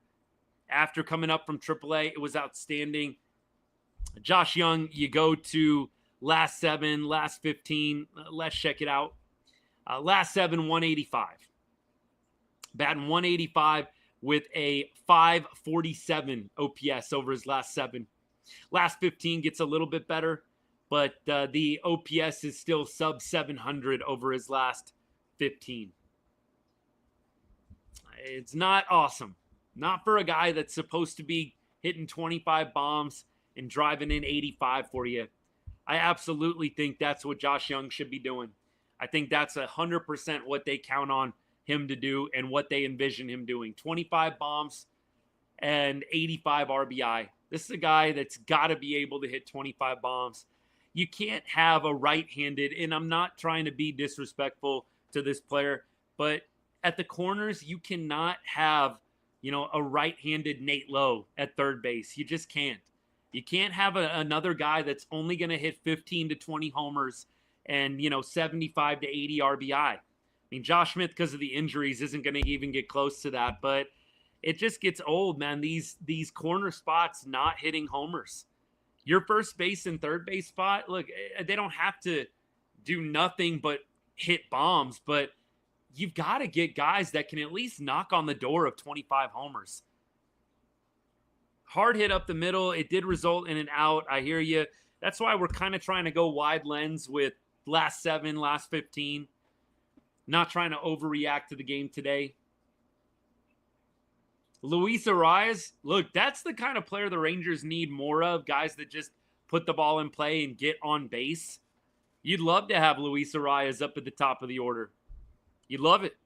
after coming up from AAA. It was outstanding. Josh Young, you go to last 7, last 15. Let's check it out. Last 7, 185. Batting 185 with a 547 OPS over his last 7. Last 15 gets a little bit better, but the OPS is still sub 700 over his last 15. It's not awesome. Not for a guy that's supposed to be hitting 25 bombs and driving in 85 for you. I absolutely think that's what Josh Young should be doing. I think that's 100% what they count on him to do and what they envision him doing. 25 bombs and 85 RBI. This is a guy that's got to be able to hit 25 bombs. You can't have a right-handed, and I'm not trying to be disrespectful to this player, but at the corners, you cannot have, a right-handed Nate Lowe at third base. You just can't. You can't have another guy that's only going to hit 15 to 20 homers and, 75 to 80 RBI. I mean, Josh Smith, because of the injuries, isn't going to even get close to that, but it just gets old, man. These corner spots not hitting homers. Your first base and third base spot, look, they don't have to do nothing but hit bombs, but you've got to get guys that can at least knock on the door of 25 homers. Hard hit up the middle. It did result in an out. I hear you. That's why we're kind of trying to go wide lens with last 7, last 15. Not trying to overreact to the game today. Luis Arias, look, that's the kind of player the Rangers need more of, guys that just put the ball in play and get on base. You'd love to have Luis Arias up at the top of the order. You'd love it.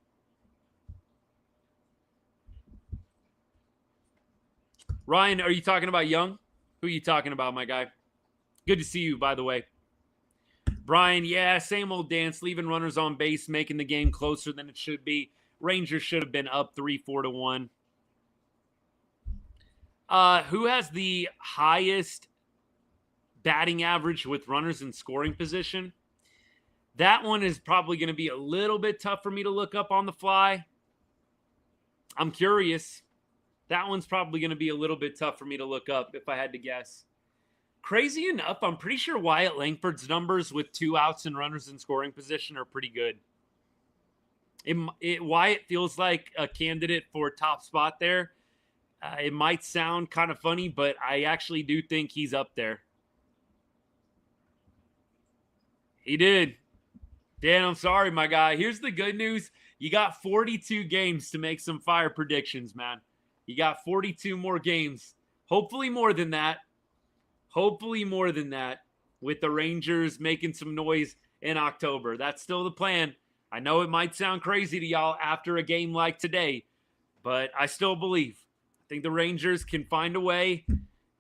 Ryan, are you talking about Young? Who are you talking about, my guy? Good to see you, by the way. Brian, yeah, same old dance, leaving runners on base, making the game closer than it should be. Rangers should have been up 3-4 to 1. Who has the highest batting average with runners in scoring position? That one is probably going to be a little bit tough for me to look up on the fly. I'm curious. That one's probably going to be a little bit tough for me to look up if I had to guess. Crazy enough, I'm pretty sure Wyatt Langford's numbers with 2 outs and runners in scoring position are pretty good. Wyatt feels like a candidate for top spot there. It might sound kind of funny, but I actually do think he's up there. He did. Dan, I'm sorry, my guy. Here's the good news. You got 42 games to make some fire predictions, man. You got 42 more games. Hopefully more than that. Hopefully more than that with the Rangers making some noise in October. That's still the plan. I know it might sound crazy to y'all after a game like today, but I still believe. I think the Rangers can find a way.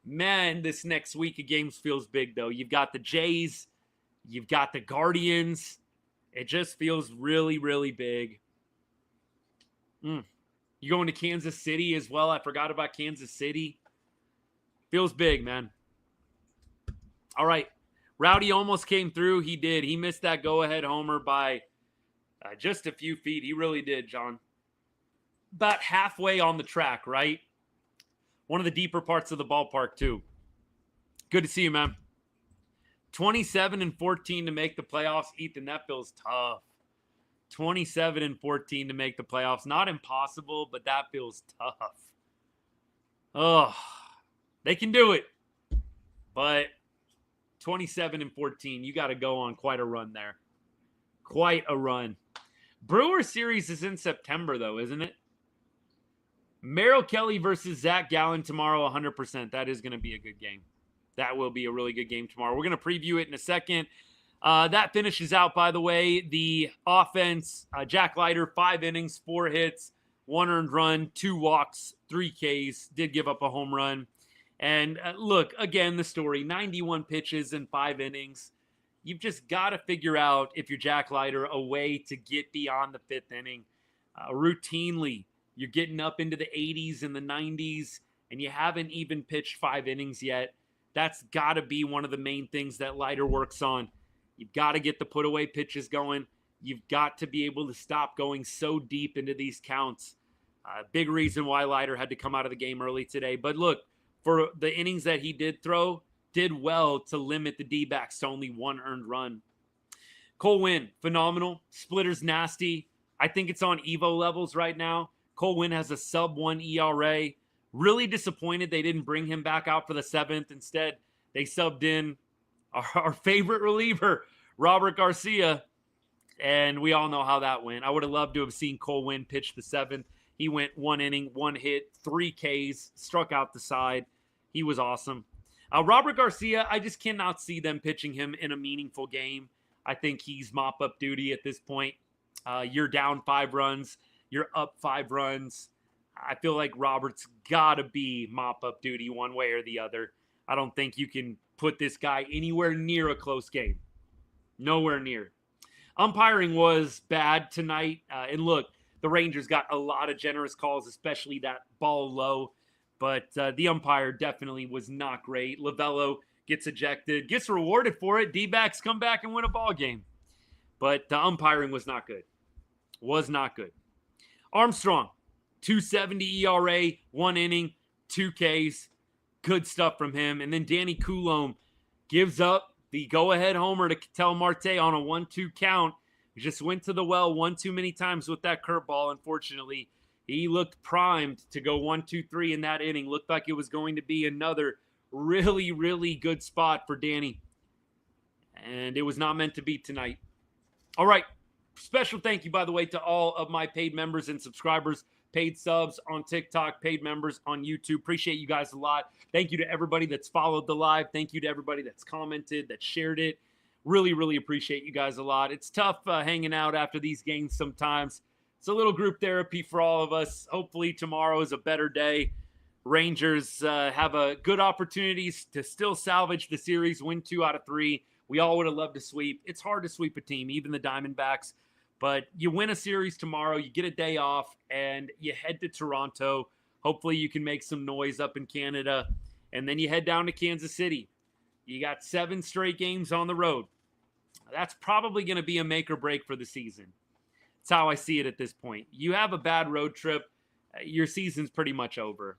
Man, this next week of games feels big, though. You've got the Jays. You've got the Guardians. It just feels really, really big. You going to Kansas City as well? I forgot about Kansas City. Feels big, man. All right. Rowdy almost came through. He did. He missed that go-ahead homer by just a few feet. He really did, John. About halfway on the track, right? One of the deeper parts of the ballpark, too. Good to see you, man. 27-14 to make the playoffs. Ethan, that feels tough. 27-14 to make the playoffs. Not impossible, but that feels tough. Oh, they can do it. But 27-14, you got to go on quite a run there. Quite a run. Brewer series is in September, though, isn't it? Merrill Kelly versus Zach Gallen tomorrow, 100%. That is going to be a good game. That will be a really good game tomorrow. We're going to preview it in a second. That finishes out, by the way, the offense. Jack Leiter, 5 innings, 4 hits, 1 earned run, 2 walks, 3 Ks. Did give up a home run. And look, again, the story, 91 pitches in 5 innings. You've just got to figure out, if you're Jack Leiter, a way to get beyond the 5th inning. Routinely, you're getting up into the 80s and the 90s, and you haven't even pitched 5 innings yet. That's got to be one of the main things that Leiter works on. You've got to get the put-away pitches going. You've got to be able to stop going so deep into these counts. Big reason why Leiter had to come out of the game early today. But look, for the innings that he did throw, did well to limit the D-backs to only 1 earned run. Cole Winn, phenomenal. Splitter's nasty. I think it's on Evo levels right now. Cole Winn has a sub-1 ERA. Really disappointed they didn't bring him back out for the 7th. Instead, they subbed in our favorite reliever, Robert Garcia, and we all know how that went. I would have loved to have seen Cole Winn pitch the 7th. He went 1 inning, 1 hit, 3 Ks, struck out the side. He was awesome. Robert Garcia, I just cannot see them pitching him in a meaningful game. I think he's mop-up duty at this point. You're down 5 runs. You're up 5 runs. I feel like Robert's got to be mop-up duty one way or the other. I don't think you can put this guy anywhere near a close game. Nowhere near. Umpiring was bad tonight. And look, the Rangers got a lot of generous calls, especially that ball low. But the umpire definitely was not great. Lovello gets ejected, gets rewarded for it. D-backs come back and win a ball game. But the umpiring was not good. Was not good. Armstrong, 2.70 ERA, 1 inning, 2 Ks. Good stuff from him. And then Danny Coulombe gives up the go-ahead homer to Ketel Marte on a 1-2 count. He just went to the well one too many times with that curveball, unfortunately. He looked primed to go 1-2-3 in that inning. Looked like it was going to be another really, really good spot for Danny. And it was not meant to be tonight. All right. Special thank you, by the way, to all of my paid members and subscribers, paid subs on TikTok, paid members on YouTube. Appreciate you guys a lot. Thank you to everybody that's followed the live. Thank you to everybody that's commented, that shared it. Really, really appreciate you guys a lot. It's tough hanging out after these games sometimes. It's a little group therapy for all of us. Hopefully tomorrow is a better day. Rangers have a good opportunities to still salvage the series, win 2 out of 3. We all would have loved to sweep. It's hard to sweep a team, even the Diamondbacks. But you win a series tomorrow, you get a day off, and you head to Toronto. Hopefully you can make some noise up in Canada. And then you head down to Kansas City. You got 7 straight games on the road. That's probably going to be a make or break for the season. That's how I see it at this point. You have a bad road trip, your season's pretty much over.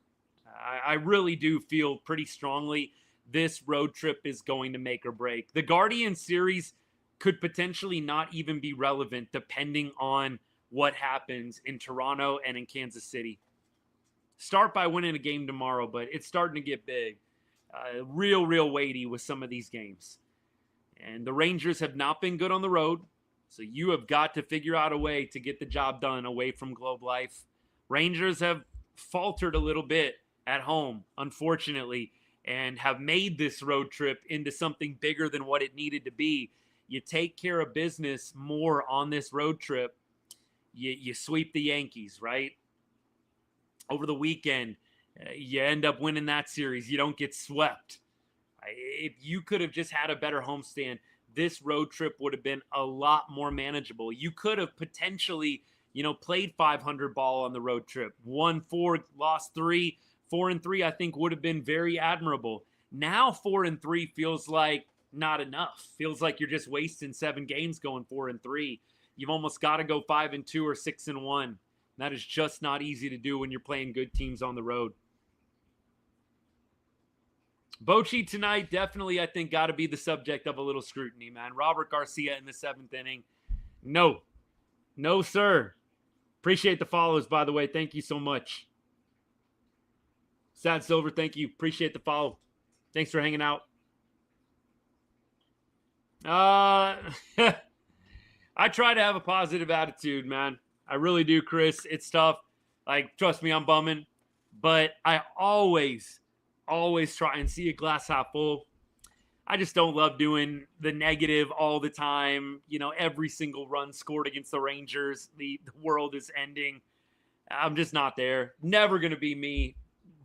I really do feel pretty strongly this road trip is going to make or break. The Guardian series could potentially not even be relevant depending on what happens in Toronto and in Kansas City. Start by winning a game tomorrow, but it's starting to get big. Real weighty with some of these games. And the Rangers have not been good on the road, so you have got to figure out a way to get the job done away from Globe Life. Rangers have faltered a little bit at home, unfortunately, and have made this road trip into something bigger than what it needed to be. You take care of business more on this road trip. You sweep the Yankees, right? Over the weekend, you end up winning that series. You don't get swept. If you could have just had a better homestand, this road trip would have been a lot more manageable. You could have potentially, played 500 ball on the road trip. Won 4, lost 3. 4-3, I think, would have been very admirable. Now 4-3 feels like not enough. Feels like you're just wasting 7 games going 4-3. You've almost got to go 5-2 or 6-1. That is just not easy to do when you're playing good teams on the road. Bochy tonight definitely, I think, got to be the subject of a little scrutiny, man. Robert Garcia in the 7th inning. No, sir. Appreciate the follows, by the way. Thank you so much. Sad Silver, thank you. Appreciate the follow. Thanks for hanging out. I try to have a positive attitude, man. I really do, Chris. It's tough. Trust me, I'm bumming. But I always try and see a glass half full. I just don't love doing the negative all the time. Every single run scored against the Rangers, the world is ending. I'm just not there. Never going to be me.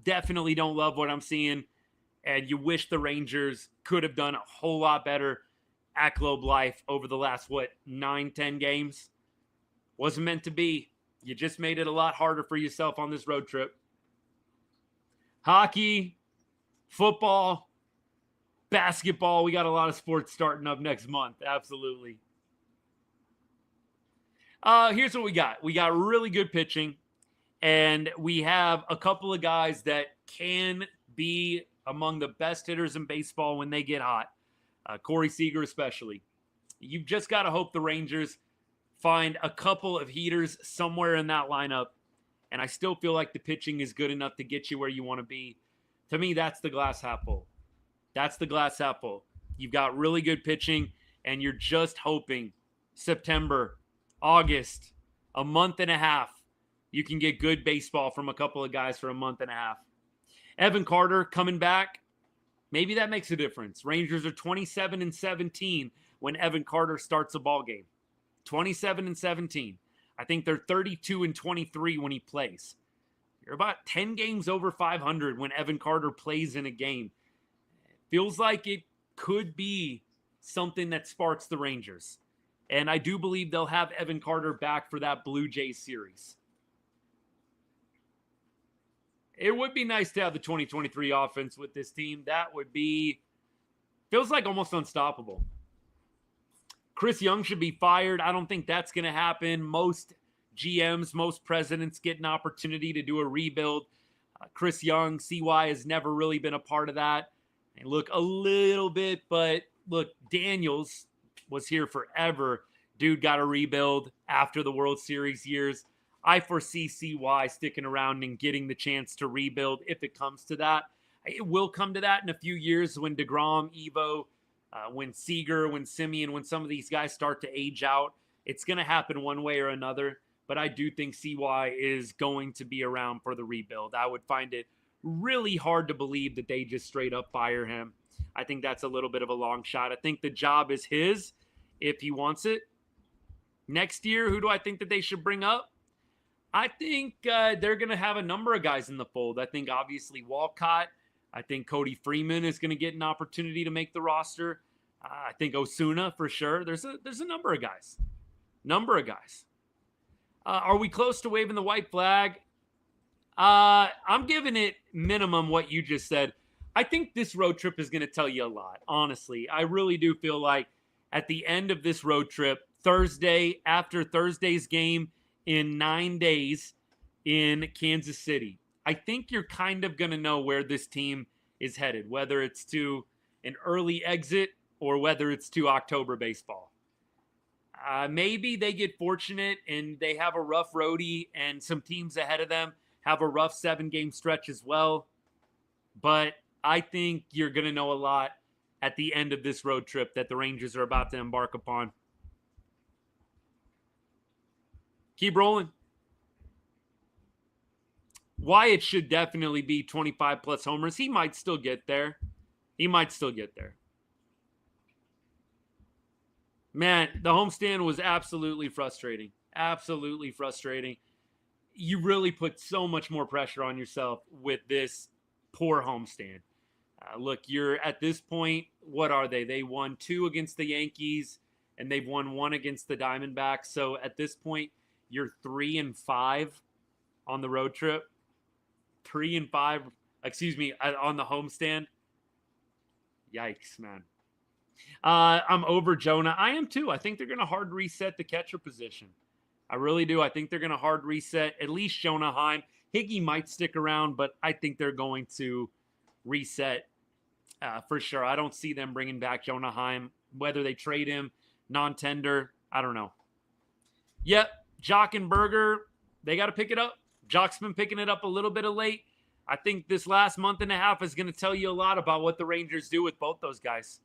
Definitely don't love what I'm seeing. And you wish the Rangers could have done a whole lot better at Globe Life over the last, 9-10 games. Wasn't meant to be. You just made it a lot harder for yourself on this road trip. Hockey, football, basketball. We got a lot of sports starting up next month. Absolutely. Here's what we got. We got really good pitching. And we have a couple of guys that can be among the best hitters in baseball when they get hot. Corey Seager especially. You've just got to hope the Rangers find a couple of heaters somewhere in that lineup. And I still feel like the pitching is good enough to get you where you want to be. To me, that's the glass half full. That's the glass half full. You've got really good pitching, and you're just hoping September, August, a month and a half, you can get good baseball from a couple of guys for a month and a half. Evan Carter coming back. Maybe that makes a difference. Rangers are 27-17 when Evan Carter starts a ball game. 27-17. I think they're 32-23 when he plays. You're about 10 games over 500 when Evan Carter plays in a game. Feels like it could be something that sparks the Rangers. And I do believe they'll have Evan Carter back for that Blue Jays series. It would be nice to have the 2023 offense with this team. That would be, feels like almost unstoppable. Chris Young should be fired. I don't think that's going to happen. Most GMs, most presidents get an opportunity to do a rebuild. Chris Young, CY has never really been a part of that. And look, a little bit, but look, Daniels was here forever. Dude got a rebuild after the World Series years. I foresee CY sticking around and getting the chance to rebuild if it comes to that. It will come to that in a few years when DeGrom, Evo, when Seager, when Simeon, when some of these guys start to age out. It's going to happen one way or another. But I do think CY is going to be around for the rebuild. I would find it really hard to believe that they just straight up fire him. I think that's a little bit of a long shot. I think the job is his if he wants it. Next year, who do I think that they should bring up? I think they're going to have a number of guys in the fold. I think obviously Walcott. I think Cody Freeman is going to get an opportunity to make the roster. I think Osuna for sure. There's a number of guys. Are we close to waving the white flag? I'm giving it minimum what you just said. I think this road trip is going to tell you a lot, honestly. I really do feel like at the end of this road trip, Thursday, after Thursday's game in 9 days in Kansas City, I think you're kind of going to know where this team is headed, whether it's to an early exit or whether it's to October baseball. Maybe they get fortunate and they have a rough roadie and some teams ahead of them have a rough 7-game stretch as well. But I think you're going to know a lot at the end of this road trip that the Rangers are about to embark upon. Keep rolling. Wyatt should definitely be 25 plus homers. He might still get there. Man, the homestand was absolutely frustrating. You really put so much more pressure on yourself with this poor homestand. Look, you're at this point, what are they? They won 2 against the Yankees, and they've won 1 against the Diamondbacks. So at this point, you're 3-5 on the road trip. 3-5, on the homestand. Yikes, man. I'm over Jonah. I am too. I think they're going to hard reset the catcher position. I really do. I think they're going to hard reset at least Jonah Heim. Higgy might stick around, but I think they're going to reset for sure. I don't see them bringing back Jonah Heim. Whether they trade him, non-tender, I don't know. Yep, Jock and Berger, they got to pick it up. Jock's been picking it up a little bit of late. I think this last month and a half is going to tell you a lot about what the Rangers do with both those guys.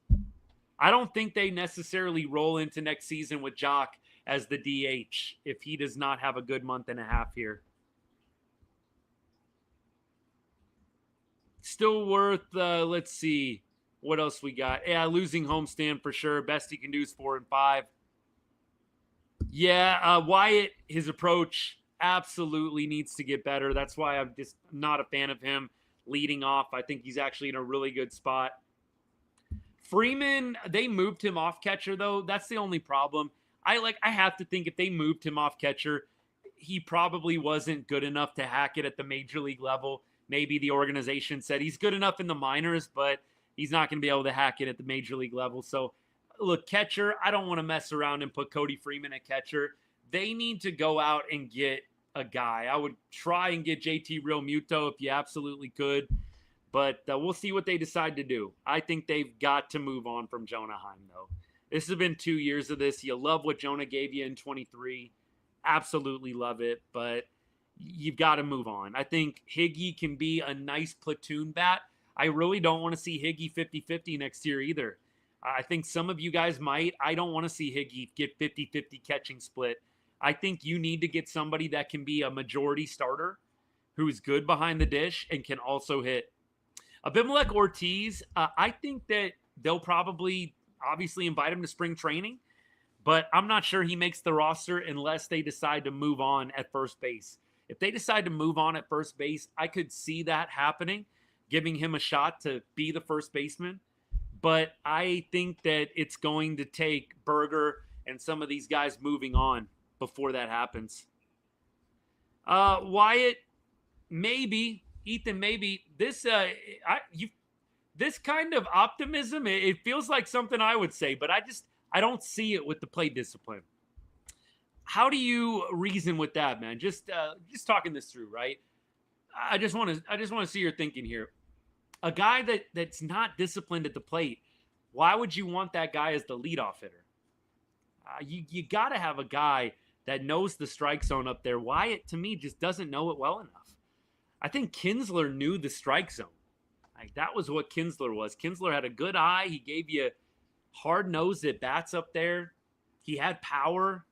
I don't think they necessarily roll into next season with Jock as the DH if he does not have a good month and a half here. Still worth, let's see, what else we got? Yeah, losing homestand for sure. Best he can do is 4-5. Yeah, Wyatt, his approach absolutely needs to get better. That's why I'm just not a fan of him leading off. I think he's actually in a really good spot. Freeman, they moved him off catcher, though. That's the only problem. I have to think if they moved him off catcher, he probably wasn't good enough to hack it at the major league level. Maybe the organization said he's good enough in the minors, but he's not going to be able to hack it at the major league level. So, look, catcher, I don't want to mess around and put Cody Freeman at catcher. They need to go out and get a guy. I would try and get JT Realmuto if you absolutely could. But we'll see what they decide to do. I think they've got to move on from Jonah Heim, though. This has been 2 years of this. You love what Jonah gave you in 23. Absolutely love it. But you've got to move on. I think Higgy can be a nice platoon bat. I really don't want to see Higgy 50-50 next year either. I think some of you guys might. I don't want to see Higgy get 50-50 catching split. I think you need to get somebody that can be a majority starter who's good behind the dish and can also hit. Abimelec Ortiz, I think that they'll probably obviously invite him to spring training, but I'm not sure he makes the roster unless they decide to move on at first base. If they decide to move on at first base, I could see that happening, giving him a shot to be the first baseman. But I think that it's going to take Berger and some of these guys moving on before that happens. Wyatt, maybe. Ethan, maybe. This kind of optimism, it feels like something I would say, but I don't see it with the play discipline. How do you reason with that, man? Just talking this through, right? I just want to see your thinking here. A guy that's not disciplined at the plate, why would you want that guy as the leadoff hitter? You got to have a guy that knows the strike zone up there. Wyatt, to me, just doesn't know it well enough. I think Kinsler knew the strike zone. Like, that was what Kinsler was. Kinsler had a good eye. He gave you hard-nosed at bats up there. He had power.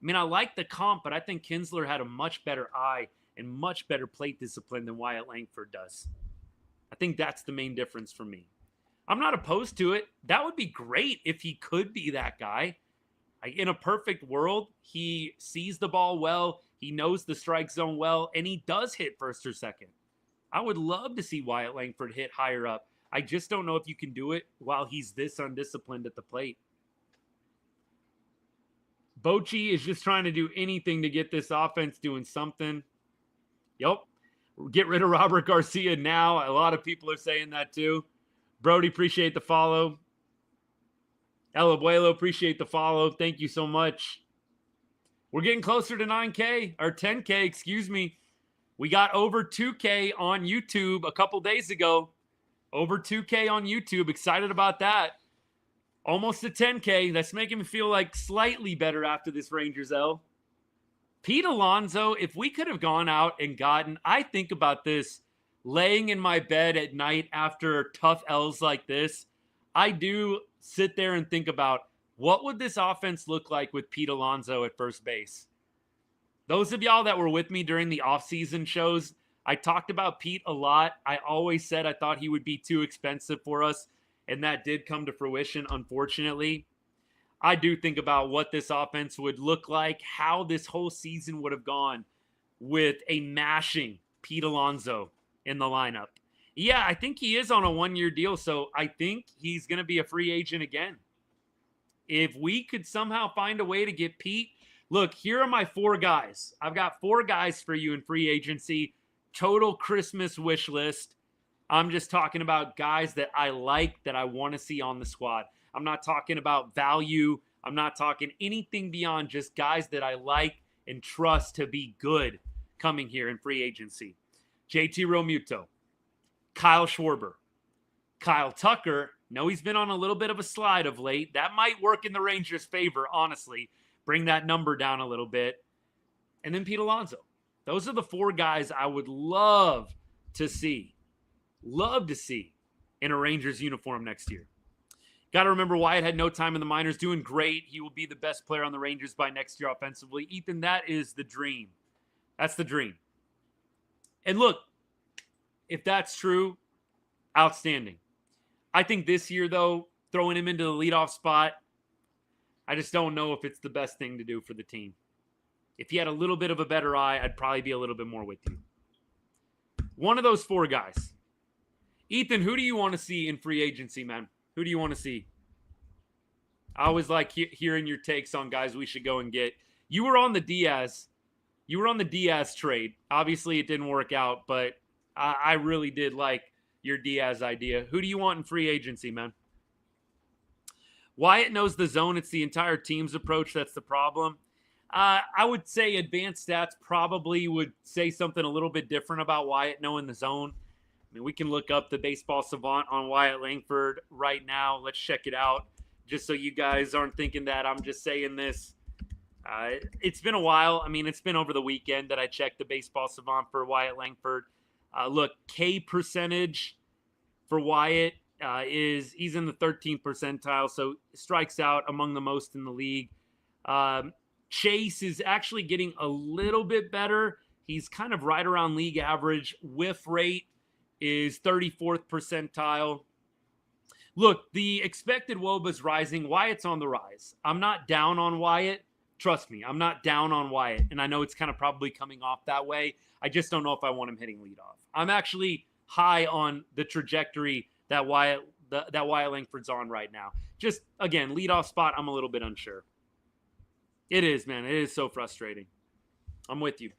I mean, I like the comp, but I think Kinsler had a much better eye and much better plate discipline than Wyatt Langford does. I think that's the main difference for me. I'm not opposed to it. That would be great if he could be that guy. In a perfect world, he sees the ball well, he knows the strike zone well, and he does hit first or second. I would love to see Wyatt Langford hit higher up. I just don't know if you can do it while he's this undisciplined at the plate. Bochy is just trying to do anything to get this offense doing something. Yep. Get rid of Robert Garcia now. A lot of people are saying that too. Brody, appreciate the follow. El Abuelo, appreciate the follow. Thank you so much. We're getting closer to 9K, or 10K, excuse me. We got over 2K on YouTube a couple days ago. Over 2K on YouTube. Excited about that. Almost to 10K. That's making me feel like slightly better after this Rangers L. Pete Alonso, if we could have gone out and gotten, I think about this, laying in my bed at night after tough L's like this, I do sit there and think about, what would this offense look like with Pete Alonso at first base? Those of y'all that were with me during the offseason shows, I talked about Pete a lot. I always said I thought he would be too expensive for us, and that did come to fruition, unfortunately. I do think about what this offense would look like, how this whole season would have gone with a mashing Pete Alonso in the lineup. Yeah, I think he is on a one-year deal, so I think he's going to be a free agent again. If we could somehow find a way to get Pete, look, here are my 4 guys. I've got 4 guys for you in free agency, total Christmas wish list. I'm just talking about guys that I like, that I want to see on the squad. I'm not talking about value. I'm not talking anything beyond just guys that I like and trust to be good coming here in free agency. JT Realmuto, Kyle Schwarber, Kyle Tucker. No, he's been on a little bit of a slide of late. That might work in the Rangers' favor, honestly. Bring that number down a little bit. And then Pete Alonso. Those are the 4 guys I would love to see. Love to see in a Rangers uniform next year. Got to remember, Wyatt had no time in the minors. Doing great. He will be the best player on the Rangers by next year offensively. Ethan, that is the dream. That's the dream. And look, if that's true, outstanding. I think this year, though, throwing him into the leadoff spot, I just don't know if it's the best thing to do for the team. If he had a little bit of a better eye, I'd probably be a little bit more with you. One of those 4 guys. Ethan, who do you want to see in free agency, man? Who do you want to see? I always like hearing your takes on guys we should go and get. You were on the Diaz. You were on the Diaz trade. Obviously, it didn't work out, but I really did like your Diaz idea. Who do you want in free agency, man? Wyatt knows the zone. It's the entire team's approach that's the problem. I would say advanced stats probably would say something a little bit different about Wyatt knowing the zone. I mean, we can look up the baseball savant on Wyatt Langford right now. Let's check it out, just so you guys aren't thinking that I'm just saying this. It's been a while. I mean, it's been over the weekend that I checked the baseball savant for Wyatt Langford. Look, K percentage for Wyatt he's in the 13th percentile, so strikes out among the most in the league. Chase is actually getting a little bit better. He's kind of right around league average. Whiff rate is 34th percentile. Look, the expected WOBA is rising. Wyatt's on the rise. I'm not down on Wyatt. Trust me, I'm not down on Wyatt. And I know it's kind of probably coming off that way. I just don't know if I want him hitting leadoff. I'm actually high on the trajectory that Wyatt Langford's on right now. Just, again, leadoff spot, I'm a little bit unsure. It is, man. It is so frustrating. I'm with you.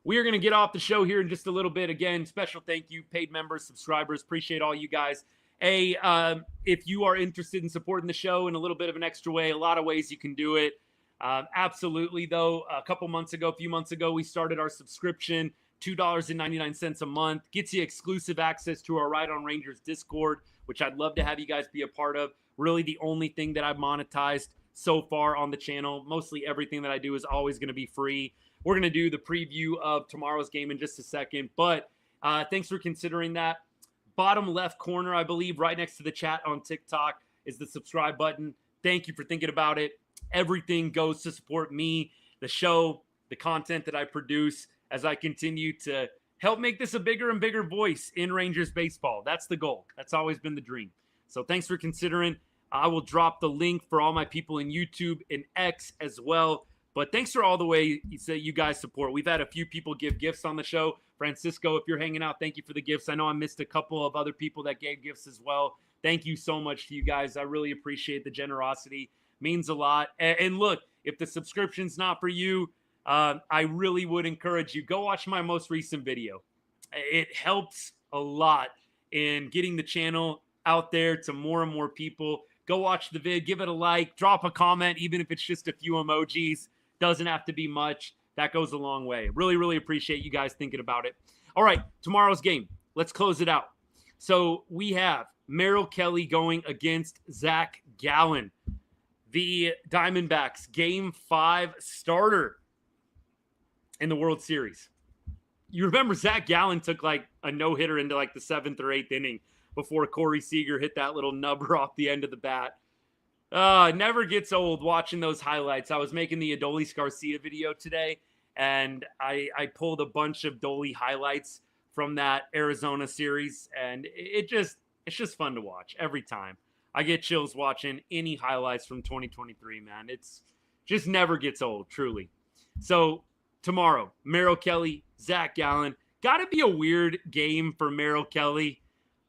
We are going to get off the show here in just a little bit. Again, special thank you, paid members, subscribers. Appreciate all you guys. If you are interested in supporting the show in a little bit of an extra way, a lot of ways you can do it. Absolutely, though. A few months ago, we started our subscription, $2.99 a month. Gets you exclusive access to our Right on Rangers Discord, which I'd love to have you guys be a part of. Really the only thing that I've monetized so far on the channel. Mostly everything that I do is always going to be free. We're going to do the preview of tomorrow's game in just a second, but thanks for considering that. Bottom left corner, I believe, right next to the chat on TikTok is the subscribe button. Thank you for thinking about it. Everything goes to support me, the show, the content that I produce as I continue to help make this a bigger and bigger voice in Rangers baseball. That's the goal. That's always been the dream. So thanks for considering. I will drop the link for all my people in YouTube and X as well. But thanks for all the way that you guys support. We've had a few people give gifts on the show. Francisco, if you're hanging out, thank you for the gifts. I know I missed a couple of other people that gave gifts as well. Thank you so much to you guys. I really appreciate the generosity. Means a lot. And look, if the subscription's not for you, I really would encourage you. Go watch my most recent video. It helps a lot in getting the channel out there to more and more people. Go watch the vid. Give it a like. Drop a comment, even if it's just a few emojis. Doesn't have to be much. That goes a long way. Really, really appreciate you guys thinking about it. All right, tomorrow's game. Let's close it out. So we have Merrill Kelly going against Zach Gallen. The Diamondbacks Game 5 starter in the World Series. You remember Zach Gallen took like a no-hitter into like the 7th or 8th inning before Corey Seager hit that little nubber off the end of the bat. It never gets old watching those highlights. I was making the Adolis Garcia video today, and I pulled a bunch of Dolly highlights from that Arizona series, and it's just fun to watch every time. I get chills watching any highlights from 2023, man. It's just never gets old, truly. So tomorrow, Merrill Kelly, Zach Gallen. Got to be a weird game for Merrill Kelly.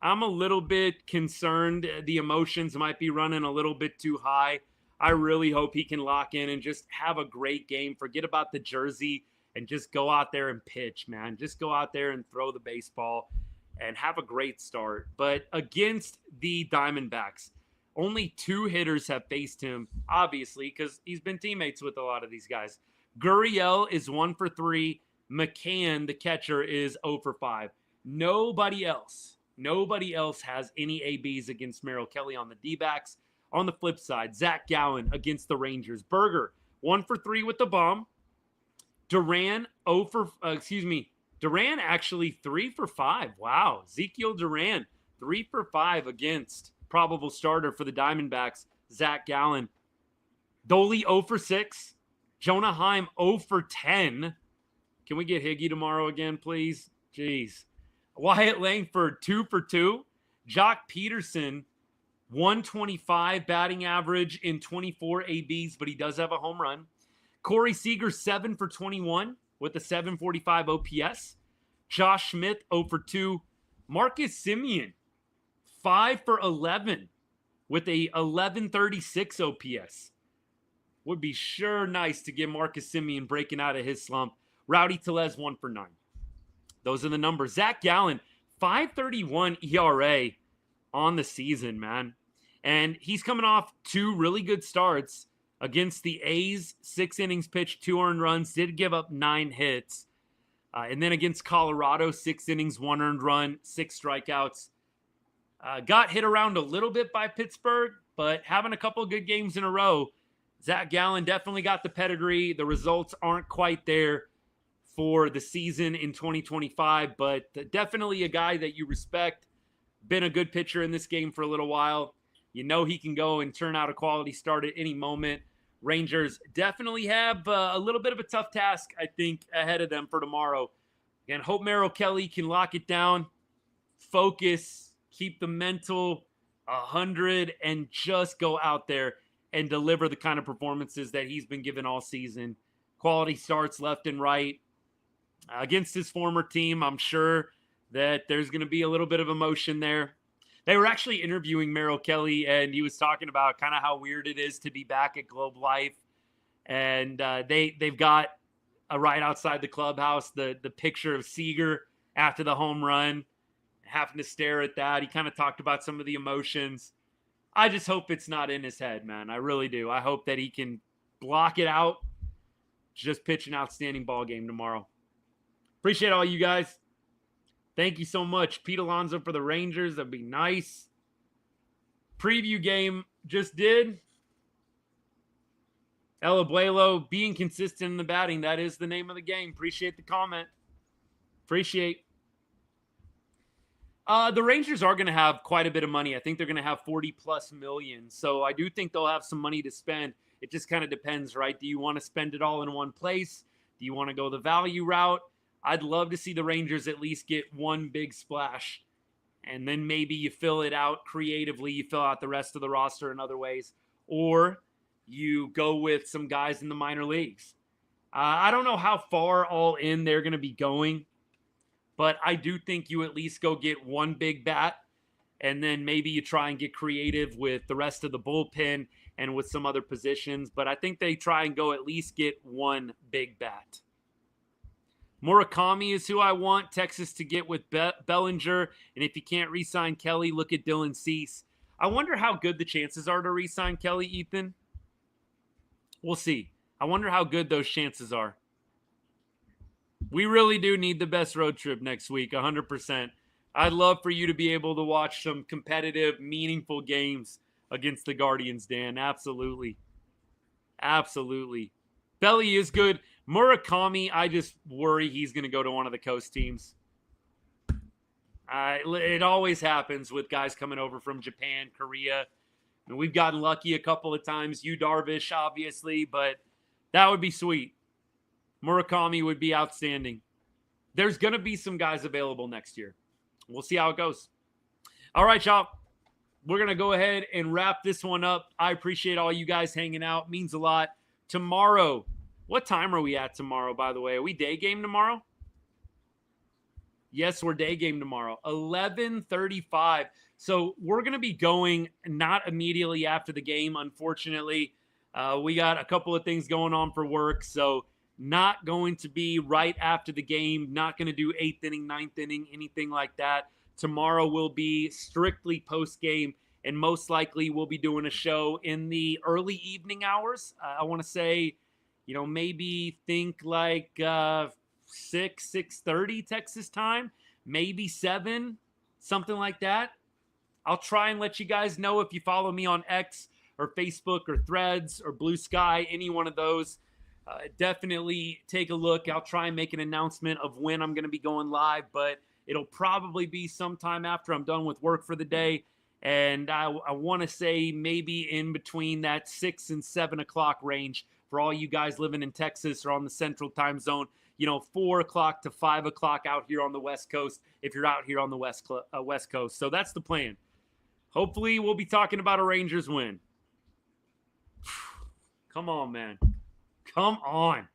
I'm a little bit concerned. The emotions might be running a little bit too high. I really hope he can lock in and just have a great game. Forget about the jersey and just go out there and pitch, man. Just go out there and throw the baseball and have a great start. But against the Diamondbacks, only 2 hitters have faced him, obviously, because he's been teammates with a lot of these guys. Gurriel is 1 for 3. McCann, the catcher, is 0 for 5. Nobody else has any ABs against Merrill Kelly on the D-backs. On the flip side, Zach Gallen against the Rangers. Berger, 1 for 3 with the bomb. Duran, Duran actually 3 for 5. Wow. Ezekiel Duran, 3 for 5 against probable starter for the Diamondbacks, Zach Gallen. Dolly, 0 for 6. Jonah Heim, 0 for 10. Can we get Higgy tomorrow again, please? Jeez. Wyatt Langford, 2 for 2. Jock Peterson, 125 batting average in 24 ABs, but he does have a home run. Corey Seager, 7 for 21 with a 745 OPS. Josh Smith, 0 for 2. Marcus Semien, 5 for 11 with a 1136 OPS. Would be sure nice to get Marcus Semien breaking out of his slump. Rowdy Tellez, 1 for 9. Those are the numbers. Zach Gallen, 5.31 ERA on the season, man. And he's coming off 2 really good starts against the A's. 6 innings pitched, 2 earned runs, did give up 9 hits. And then against Colorado, 6 innings, 1 earned run, 6 strikeouts. Got hit around a little bit by Pittsburgh, but having a couple of good games in a row. Zach Gallen definitely got the pedigree. The results aren't quite there for the season in 2025, but definitely a guy that you respect. Been a good pitcher in this game for a little while. You know he can go and turn out a quality start at any moment. Rangers definitely have a little bit of a tough task, I think, ahead of them for tomorrow. Again, hope Merrill Kelly can lock it down. focus, keep the mental 100, and just go out there and deliver the kind of performances that he's been given all season. Quality starts left and right. Against his former team, I'm sure that there's going to be a little bit of emotion there. They were actually interviewing Merrill Kelly, and he was talking about kind of how weird it is to be back at Globe Life. And they've got right outside the clubhouse the picture of Seager after the home run, having to stare at that. He kind of talked about some of the emotions. I just hope it's not in his head, man. I really do. I hope that he can block it out, just pitch an outstanding ball game tomorrow. Appreciate all you guys. Thank you so much. Pete Alonso for the Rangers. That'd be nice. Preview game just did. El Abuelo being consistent in the batting. That is the name of the game. Appreciate the comment. Appreciate. The Rangers are going to have quite a bit of money. I think they're going to have 40+ million. So I do think they'll have some money to spend. It just kind of depends, right? Do you want to spend it all in one place? Do you want to go the value route? I'd love to see the Rangers at least get one big splash. And then maybe you fill it out creatively. You fill out the rest of the roster in other ways. Or you go with some guys in the minor leagues. I don't know how far all in they're going to be going. But I do think you at least go get one big bat. And then maybe you try and get creative with the rest of the bullpen and with some other positions. But I think they try and go at least get one big bat. Murakami is who I want Texas to get with Bellinger. And if you can't re-sign Kelly, look at Dylan Cease. I wonder how good the chances are to re-sign Kelly, Ethan. We'll see. I wonder how good those chances are. We really do need the best road trip next week, 100%. I'd love for you to be able to watch some competitive, meaningful games against the Guardians, Dan. Absolutely. Absolutely. Belly is good. Murakami, I just worry he's going to go to one of the coast teams. It always happens with guys coming over from Japan, Korea. And we've gotten lucky a couple of times. You, Darvish, obviously, but that would be sweet. Murakami would be outstanding. There's going to be some guys available next year. We'll see how it goes. All right, y'all. We're going to go ahead and wrap this one up. I appreciate all you guys hanging out. It means a lot. Tomorrow, what time are we at tomorrow, by the way? Are we day game tomorrow? Yes, we're day game tomorrow. 11:35. So we're going to be going not immediately after the game, unfortunately. We got a couple of things going on for work, so not going to be right after the game, not going to do 8th inning, 9th inning, anything like that. Tomorrow will be strictly post-game, and most likely we'll be doing a show in the early evening hours. I want to say, maybe think like 6:30 Texas time, maybe 7, something like that. I'll try and let you guys know if you follow me on X or Facebook or Threads or Blue Sky, any one of those. Definitely take a look. I'll try and make an announcement of when I'm going to be going live, but it'll probably be sometime after I'm done with work for the day. And I want to say maybe in between that 6 and 7 o'clock range for all you guys living in Texas or on the Central Time Zone. 4 o'clock to 5 o'clock out here on the West Coast if you're out here on the West Coast. So that's the plan. Hopefully we'll be talking about a Rangers win. Come on, man. Come on.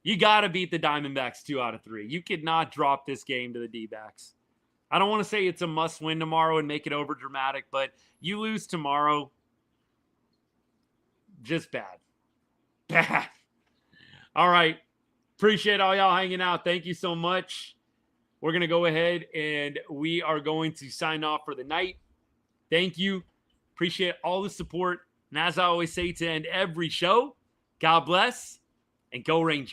You got to beat the Diamondbacks 2 out of 3. You could not drop this game to the D-backs. I don't want to say it's a must-win tomorrow and make it over dramatic, but you lose tomorrow, just bad. Bad. All right. Appreciate all y'all hanging out. Thank you so much. We're going to go ahead and we are going to sign off for the night. Thank you. Appreciate all the support. And as I always say to end every show, God bless and go Rangers.